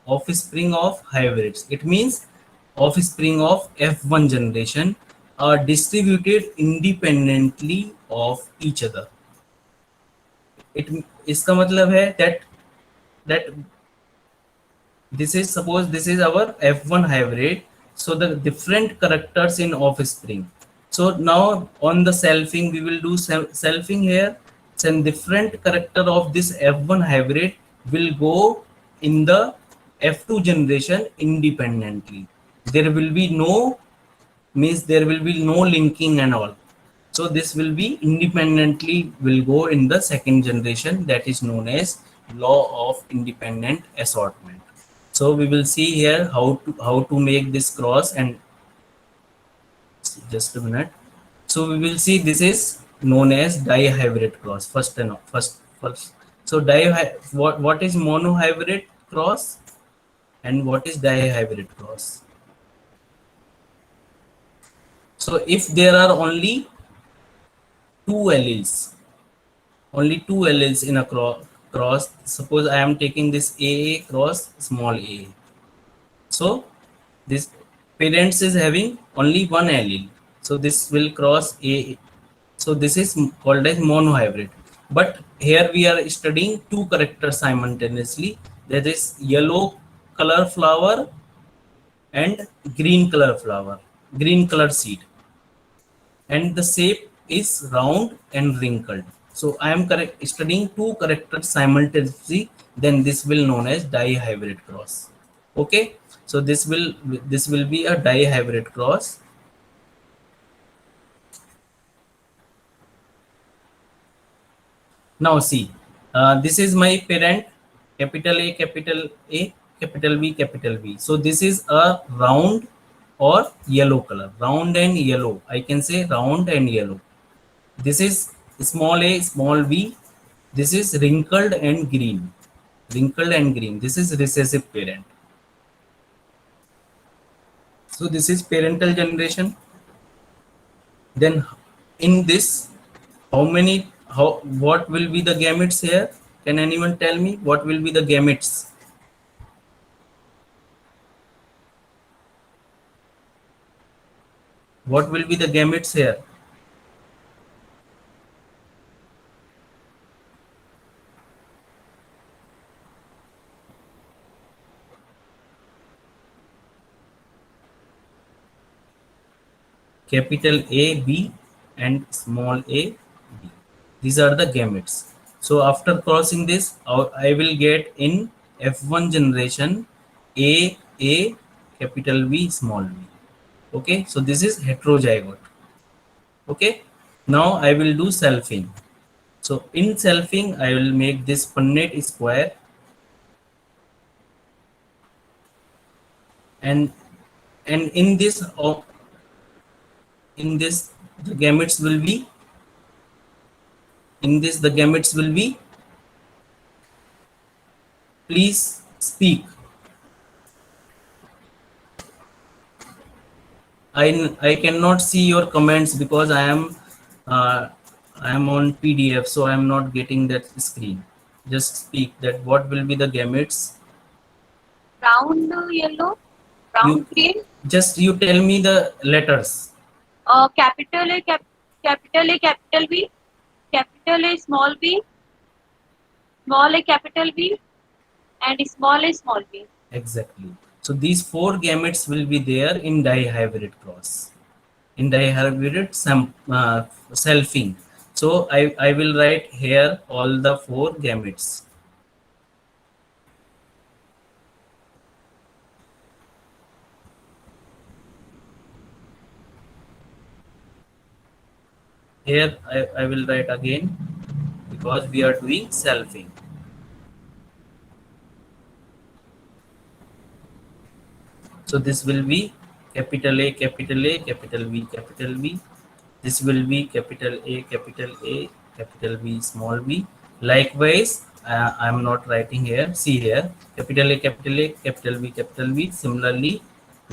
Offspring of hybrids. It means offspring of F1 generation are distributed independently of each other. It इसका मतलब है that this is, suppose this is our F1 hybrid, so the different characters in offspring. So now on the selfing we will do selfing here, and different character of this F1 hybrid will go in the F2 generation independently. There will be no, means there will be no linking and all. So this will be independently will go in the second generation, that is known as law of independent assortment. So we will see here how to make this cross, and just a minute. So we will see this is known as dihybrid cross first. So what is monohybrid cross and what is dihybrid cross? So if there are two alleles two alleles in a cross, suppose I am taking this AA cross small a. So this parents is having only one allele, so this will cross a. So this is called as monohybrid. But here we are studying two characters simultaneously, that is yellow color flower and green color seed, and the shape is round and wrinkled. So I am studying two characters simultaneously, then this will known as dihybrid cross. Okay, so this will be a dihybrid cross. Now see, this is my parent, capital A, capital A, capital B, capital B. So this is a round or yellow color, round and yellow, I can say round and yellow. This is small a, small b. This is wrinkled and green, this is recessive parent. So this is parental generation. Then in this, what will be the gametes here? Can anyone tell me what will be the gametes? What will be the gametes here? Capital A, B and small a, B. These are the gametes. So after crossing this, I will get in F1 generation A, capital B, small b. Okay, so this is heterozygote. Okay, now I will do selfing. So in selfing I will make this Punnett square, and in this in this the gametes will be, in this the gametes will be, please speak. I cannot see your comments because uh, I am on PDF, so I am not getting that screen. Just speak that what will be the gametes. Brown yellow, brown You green, just you tell me the letters. capital A, capital A, capital B, capital A, small a, capital B, and small a, small b. Exactly. So these four gametes will be there in dihybrid cross, in dihybrid selfing. So I will write here all the four gametes. Here I will write again because we are doing selfing. So this will be capital A, capital A, capital B, capital B. This will be capital A, capital B, small b. Likewise, I am not writing here. See here, capital A, capital A, capital B, capital B. Similarly,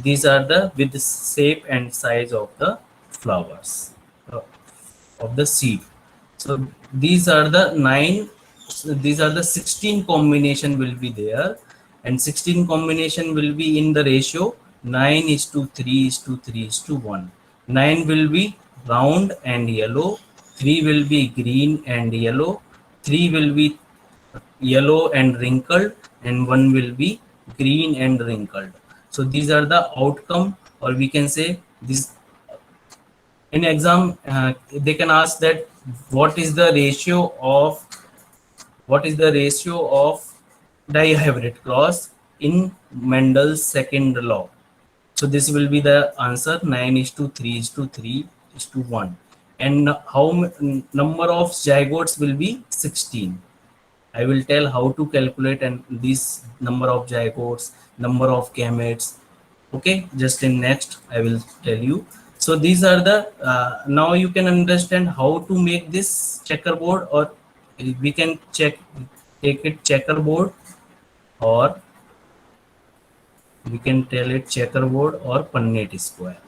these are the with the shape and size of the flowers, uh, of the seed. So these are the nine, these are the 16 combination will be there, and 16 combination will be in the ratio 9 is to 3 is to 3 is to 1. 9 will be round and yellow, 3 will be green and yellow, 3 will be yellow and wrinkled, and 1 will be green and wrinkled. So these are the outcome, or we can say this in exam. They can ask that what is the ratio of, what is the ratio of dihybrid cross in Mendel's second law. So this will be the answer, 9 is to 3 is to 3 is to 1. And how number of zygotes will be 16. I will tell how to calculate and this number of zygotes, number of gametes. Okay, just in next I will tell you. So these are the, now you can understand how to make this checkerboard, or we can take it checkerboard, or we can tell it checkerboard or Punnett square.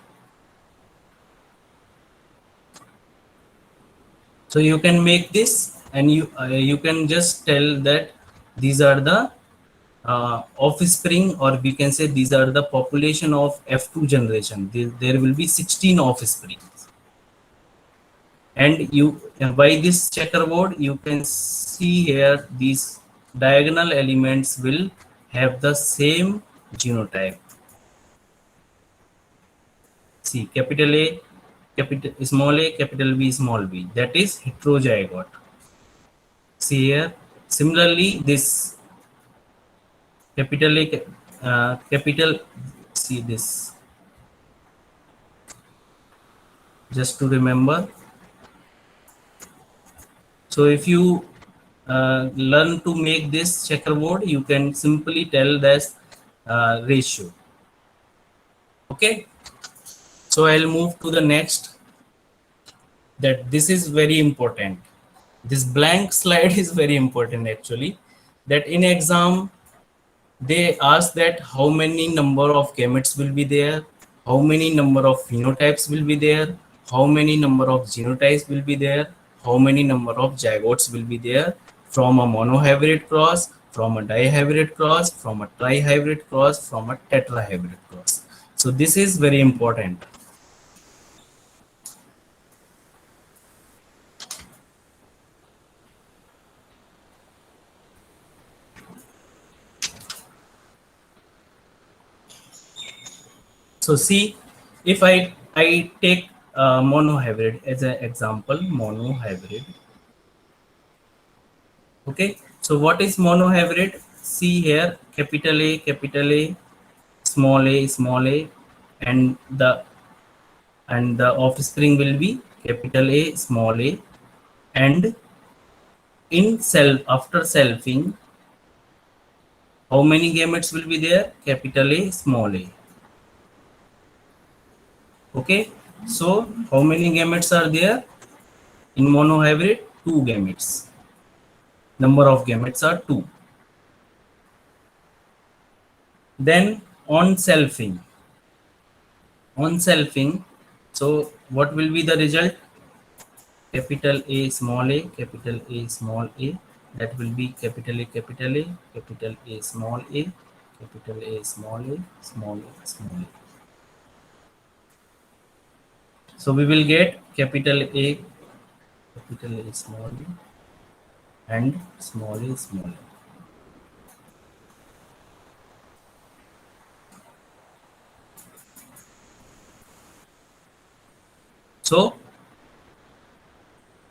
So you can make this, and you can just tell that these are the offspring, or we can say these are the population of F2 generation. There will be 16 offsprings, and you by this checkerboard you can see here these diagonal elements will have the same genotype. See, capital A, capital small a, capital B, small b, that is heterozygote. See here, similarly this capital A, capital, see this, just to remember. So if you learn to make this checkerboard, you can simply tell this ratio. Okay, so I'll move to the next. That this is very important. This blank slide is very important actually. That in exam they ask that how many number of gametes will be there, how many number of phenotypes will be there, how many number of genotypes will be there, how many number of zygotes will be there from a monohybrid cross, from a dihybrid cross, from a trihybrid cross, from a tetrahybrid cross. So this is very important. So see, if I take monohybrid as an example, monohybrid. Okay, so what is monohybrid? See here, capital A, small a, and the offspring will be capital A, small a, and In self, after selfing, how many gametes will be there? Capital A, small a. Okay. So how many gametes are there in monohybrid? Two gametes. Number of gametes are two. Then on selfing. On selfing, so what will be the result? Capital A, small a, capital A, small a. That will be capital A, capital A, capital A, small a, capital A, small a, small a, small a. So we will get capital A, capital A, small a, and small a, small a. So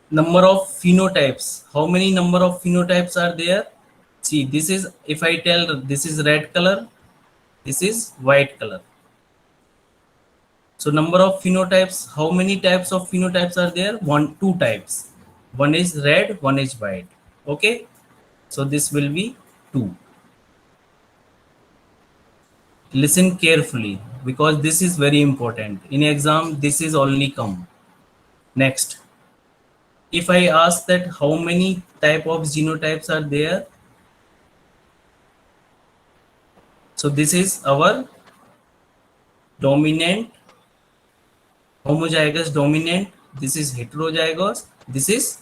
number of phenotypes. How many number of phenotypes are there? See, this is, if I tell this is red color, this is white color. So number of phenotypes, how many types of phenotypes are there? Two types. One is red, one is white. Okay. So this will be two. Listen carefully because this is very important. In exam, this is only come. Next. If I ask that how many type of genotypes are there, so this is our dominant, homozygous dominant, this is heterozygous, this is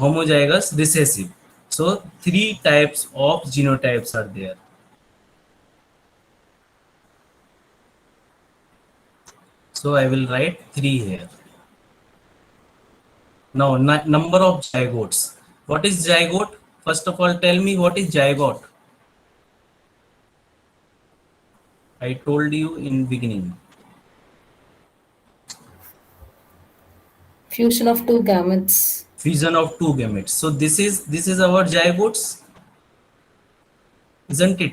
homozygous recessive. So three types of genotypes are there. So I will write three here. Now number of zygotes. What is zygote? First of all, tell me what is zygote. I told you in beginning. Fusion of two gametes. Fusion of two gametes. So this is our zygotes, isn't it?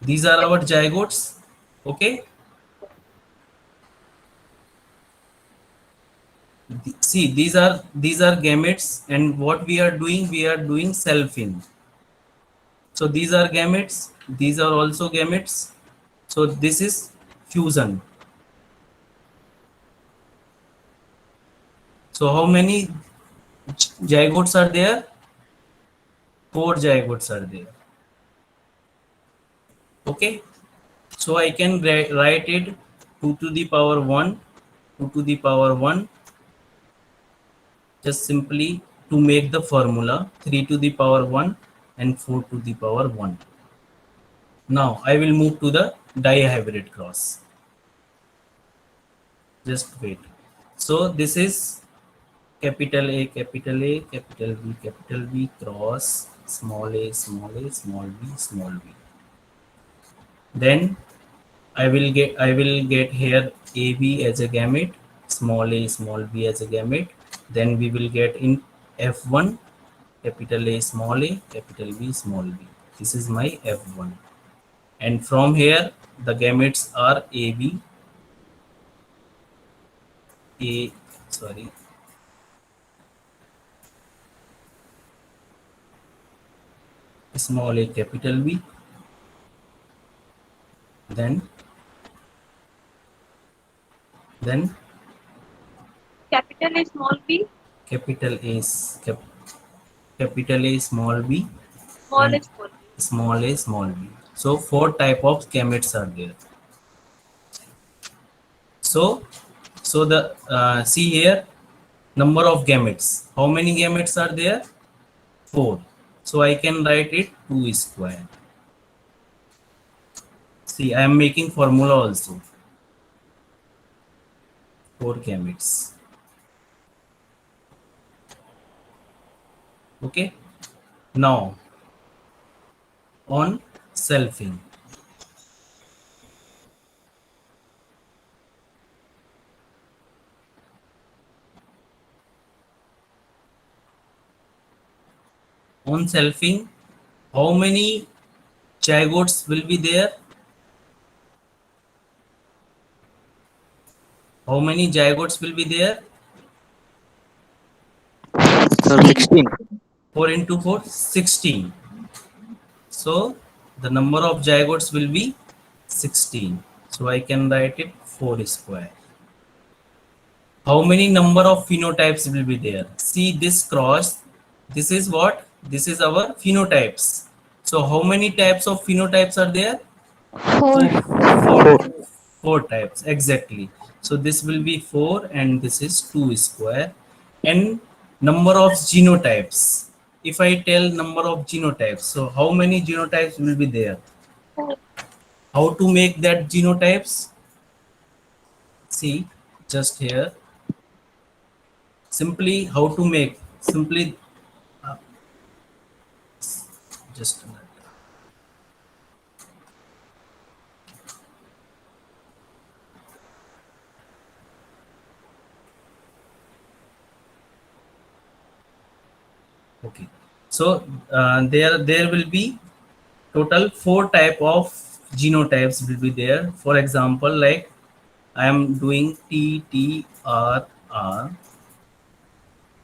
These are our zygotes. Okay. See, these are gametes, and what we are doing selfing. So these are gametes, these are also gametes. So this is fusion. So how many zygotes are there? Four zygotes are there. Okay. So I can write it 2 to the power 1, 2 to the power 1, just simply to make the formula 3 to the power 1 and 4 to the power 1. Now I will move to the dihybrid cross. Just wait. So this is capital A, capital A, capital B cross small a, small a, small b, small b. Then I will get here AB as a gamete, small a, small b as a gamete. Then we will get in F1 capital A, small a, capital B, small b. This is my F1. And from here the gametes are AB, A, sorry, small a, capital B, then Capital A, small b, capital A, capital A, small b, small and a, small b. small a, small b. So four type of gametes are there. So the see here number of gametes. How many gametes are there? Four. So I can write it 2 square. See, I am making formula also. Four gametes. Okay. Now on selfing. On selfing, how many zygotes will be there? How many zygotes will be there? Sir, 16. 4 into 4, 16. So the number of zygotes will be 16. So I can write it 4 square. How many number of phenotypes will be there? See this cross, this is what, this is our phenotypes. So how many types of phenotypes are there? Four. four four 4. four types exactly. So this will be 4 and this is 2 square. And number of genotypes, if I tell number of genotypes, so how many genotypes will be there? How to make that genotypes? See, just here, simply how to make, simply just a minute. Okay, so there will be total 4 type of genotypes will be there. For example, like I am doing TTRR.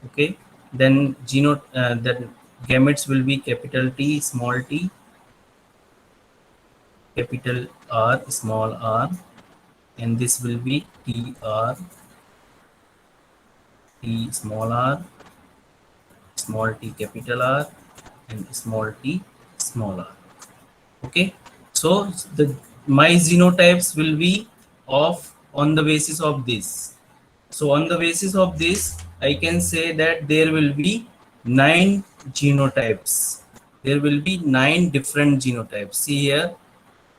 Okay, then then gametes will be capital T small t, capital R small r, and this will be TR T small r, small t capital R, and small t small r. Okay, so the my genotypes will be of on the basis of this. So on the basis of this, I can say that there will be 9 genotypes. There will be 9 different genotypes. See here,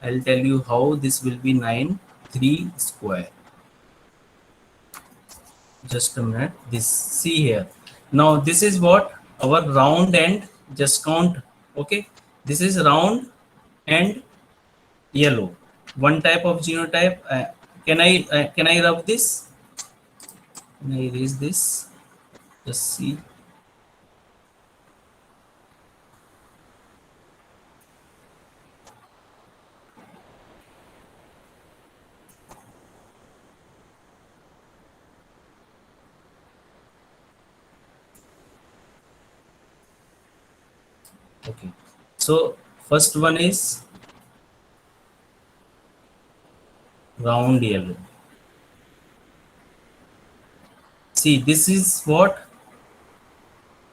I'll tell you how this will be 9, 3 square. Just a minute. This, see here. Now this is what our round and just count. Okay, this is round and yellow. One type of genotype. Can I rub this? Can I erase this? Just see. Okay. So first one is round yellow. See, this is what,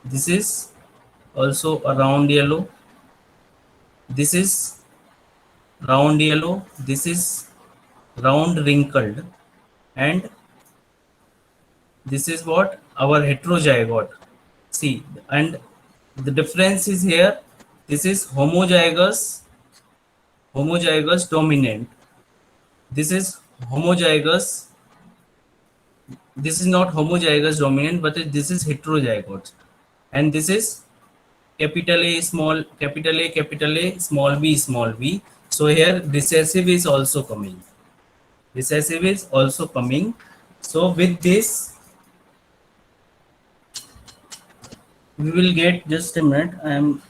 this is also a round yellow. This is round yellow. This is round wrinkled, and this is what our heterozygote. See, and the difference is here. This is homozygous dominant. This is homozygous. This is not homozygous dominant, but this is heterozygote, and this is capital A small, capital A, capital A, small b, small b. So here recessive is also coming. Recessive is also coming. So with this, we will get, just a minute. I am,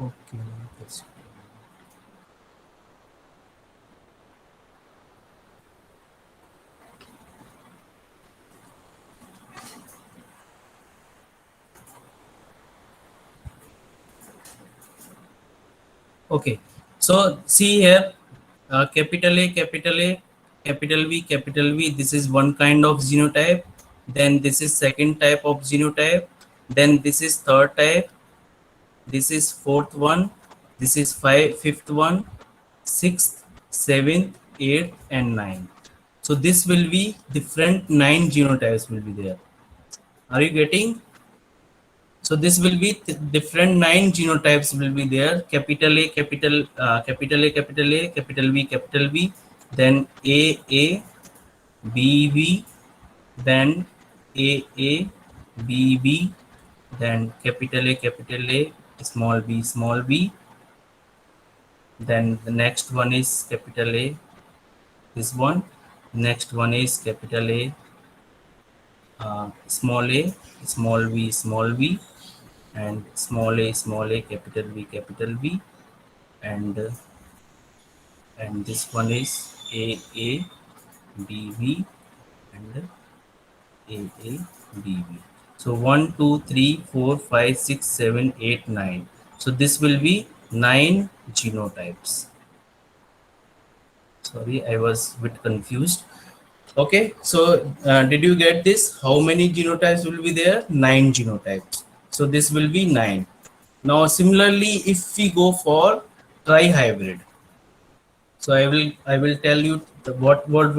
Okay. That's okay. So see here, capital A, capital A, capital V, capital V. This is one kind of genotype. Then this is second type of genotype. Then this is third type. This is fourth one. This is fifth one, sixth, seventh, eighth, and ninth. So this will be different nine genotypes will be there. Are you getting? So this will be different nine genotypes will be there. Capital A, capital A, capital A, capital V, capital V. Then A, B, B. Then A, B, B. Then capital A, small b. Then the next one is capital A, this one. Next one is capital A, small v, and small a, capital V, and this one is A, B, B, and A, B, B. So 1, 2, 3, 4, 5, 6, 7, 8, 9. So this will be 9 genotypes. Sorry, I was a bit confused. Okay, so did you get this? How many genotypes will be there? 9 genotypes. So this will be 9. Now similarly, if we go for trihybrid, so I will tell you what will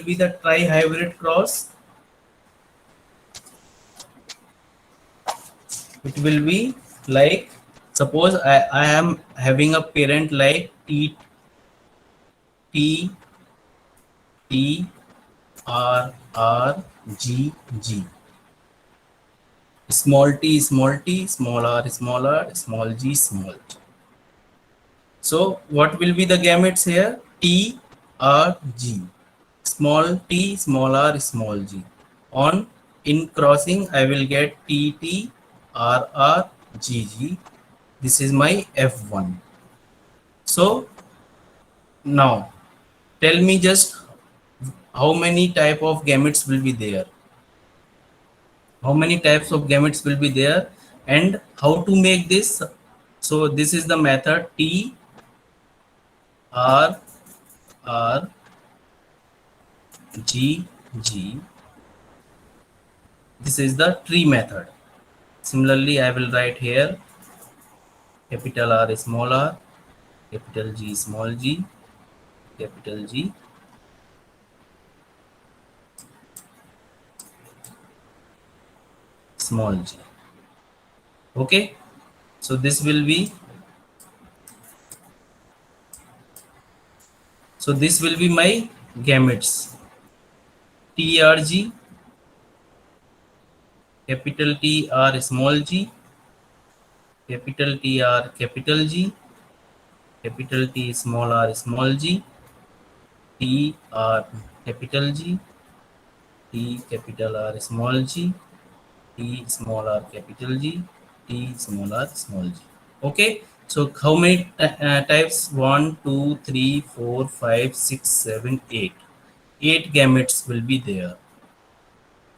be the trihybrid cross. It will be like, suppose I am having a parent like T T R R G G. Small t, small r, small g, small t. So what will be the gametes here? T, R, G. Small t, small r, small g. On in crossing, I will get T, T, R, R, G, G. This is my F1. So now tell me just how many type of gametes will be there. How many types of gametes will be there and how to make this. So this is the method T, R, R, G, G. This is the tree method. Similarly, I will write here capital R, small r, capital G, small g, capital G, small g. Okay, so this will be my gametes. TRG, capital T R, small g, capital T R, capital G, capital T, small g, T R, capital G, T, capital R, small g, T, small r, capital G, T, small r, small g. Okay, so how many types? 1, 2, 3, 4, 5, 6, 7, 8. 8 gametes will be there.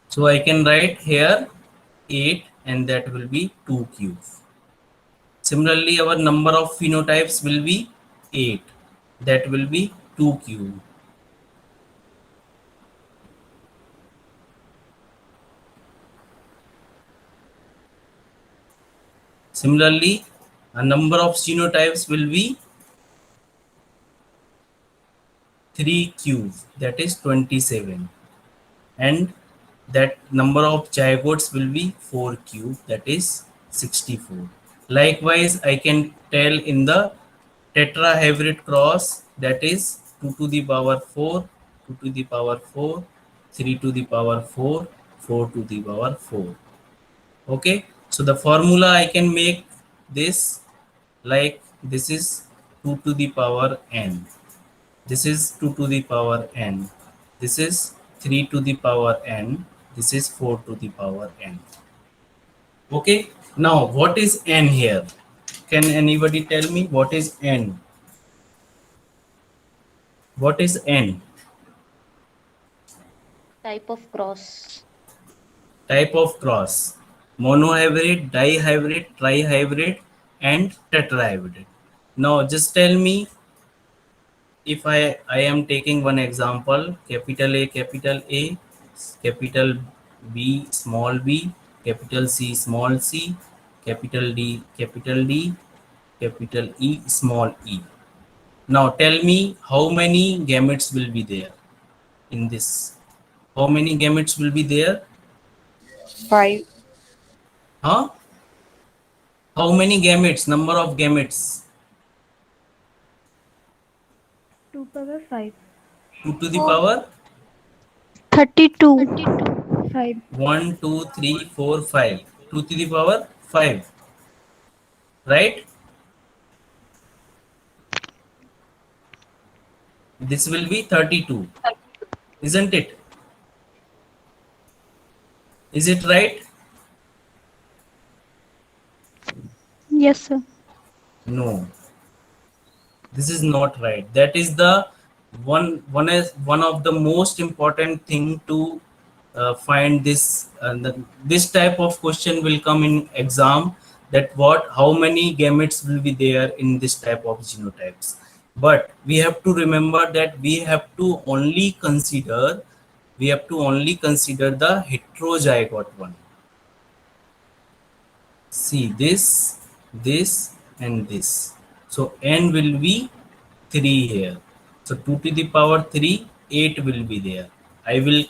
So I can write here 8 and that will be 2 cubes. Similarly, our number of phenotypes will be 8. That will be 2 cube. Similarly, a number of genotypes will be 3 cubes, that is 27. And that number of zygotes will be 4 cube, that is 64. Likewise, I can tell in the tetrahybrid cross, that is 2 to the power 4, 2 to the power 4, 3 to the power 4, 4 to the power 4. Okay, so the formula I can make this like this is 2 to the power n. This is 2 to the power n. This is 3 to the power n. This is 4 to the power n. Okay, now what is n here? Can anybody tell me what is N? What is N? Type of cross. Type of cross. Monohybrid, dihybrid, trihybrid, and tetrahybrid. Now just tell me, if I am taking one example, capital A, capital B, small b, capital C, small c, capital D, capital E, small e. Now tell me how many gametes will be there in this. How many gametes will be there? 5. Huh? How many gametes? Number of gametes? 2 power 5. 2 to the power 32. 32. 5. 1, 2, 3, 4, 5. 2 to the power 5. Right? This will be 32. Isn't it? Is it right? Yes, sir. No. This is not right. That is the one of the most important thing to find this. This type of question will come in exam, that what how many gametes will be there in this type of genotypes. But we have to remember that we have to only consider the heterozygote one. See this, and this. So n will be 3 here. So 2 to the power 3, 8 will be there. I will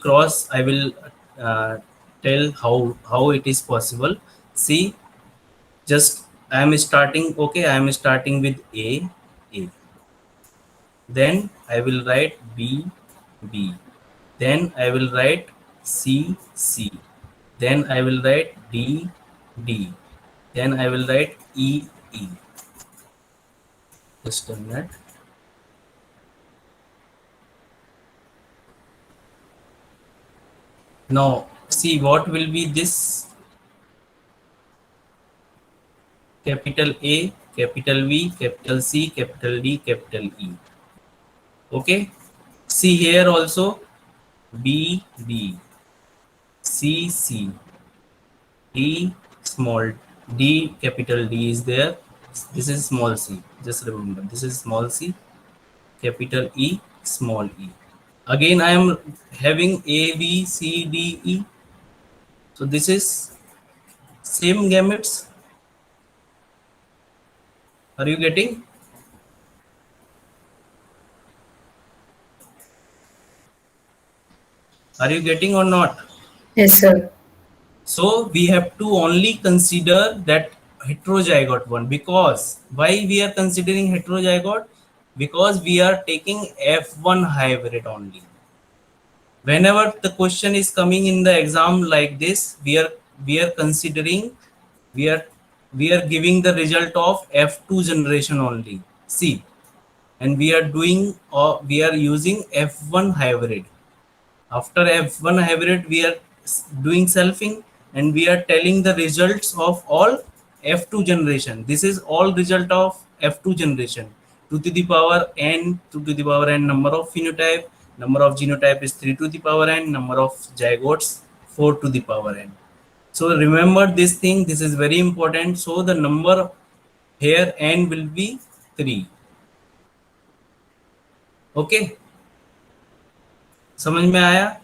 uh, tell how it is possible. See, just I am starting, okay, I am starting with A. Then I will write B. Then I will write C. Then I will write D. Then I will write E. Just a minute. Now see what will be this: capital A, capital V, capital C, capital D, capital E. Okay. See here also, B, C, D, small d, capital D is there. This is small c. Just remember, this is small c, capital E, small e. Again, I am having A, B, C, D, E. So this is same gametes. Are you getting? Are you getting or not? Yes, sir. So we have to only consider that heterozygote one. Because why we are considering heterozygote? Because we are taking F1 hybrid only. Whenever the question is coming in the exam like this, we are considering, we are we are giving the result of F2 generation only. See, and we are doing, or we are using F1 hybrid. After F1 hybrid, we are doing selfing, and we are telling the results of all F2 generation. This is all result of F2 generation. 2 to the power n, 2 to the power n number of phenotype, number of genotype is 3 to the power n, number of zygotes 4 to the power n. So remember this thing, this is very important. So the number here n will be 3. Okay, समझ में आया?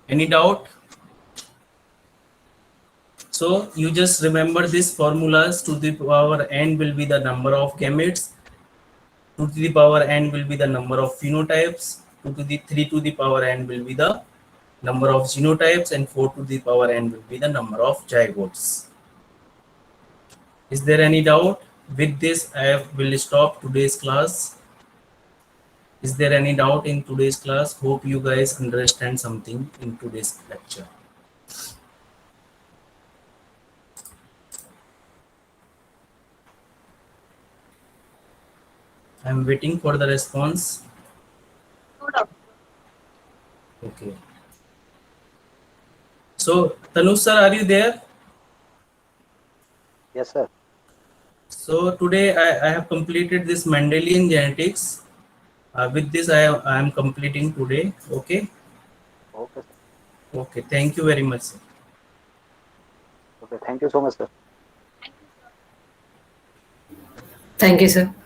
Any doubt? So you just remember these formulas. To the power n will be the number of gametes. 2 to the power n will be the number of phenotypes. 2 to the 3 to the power n will be the number of genotypes, and 4 to the power n will be the number of zygotes. Is there any doubt? With this, I will stop today's class. Is there any doubt in today's class? Hope you guys understand something in today's lecture. I am waiting for the response. No doubt. Okay. So Tanush sir, are you there? Yes, sir. So today I have completed this Mendelian genetics. With this I am completing today. Okay. Okay, sir. Okay, thank you very much, sir. Okay, thank you so much, sir. Thank you, sir. Thank you, sir.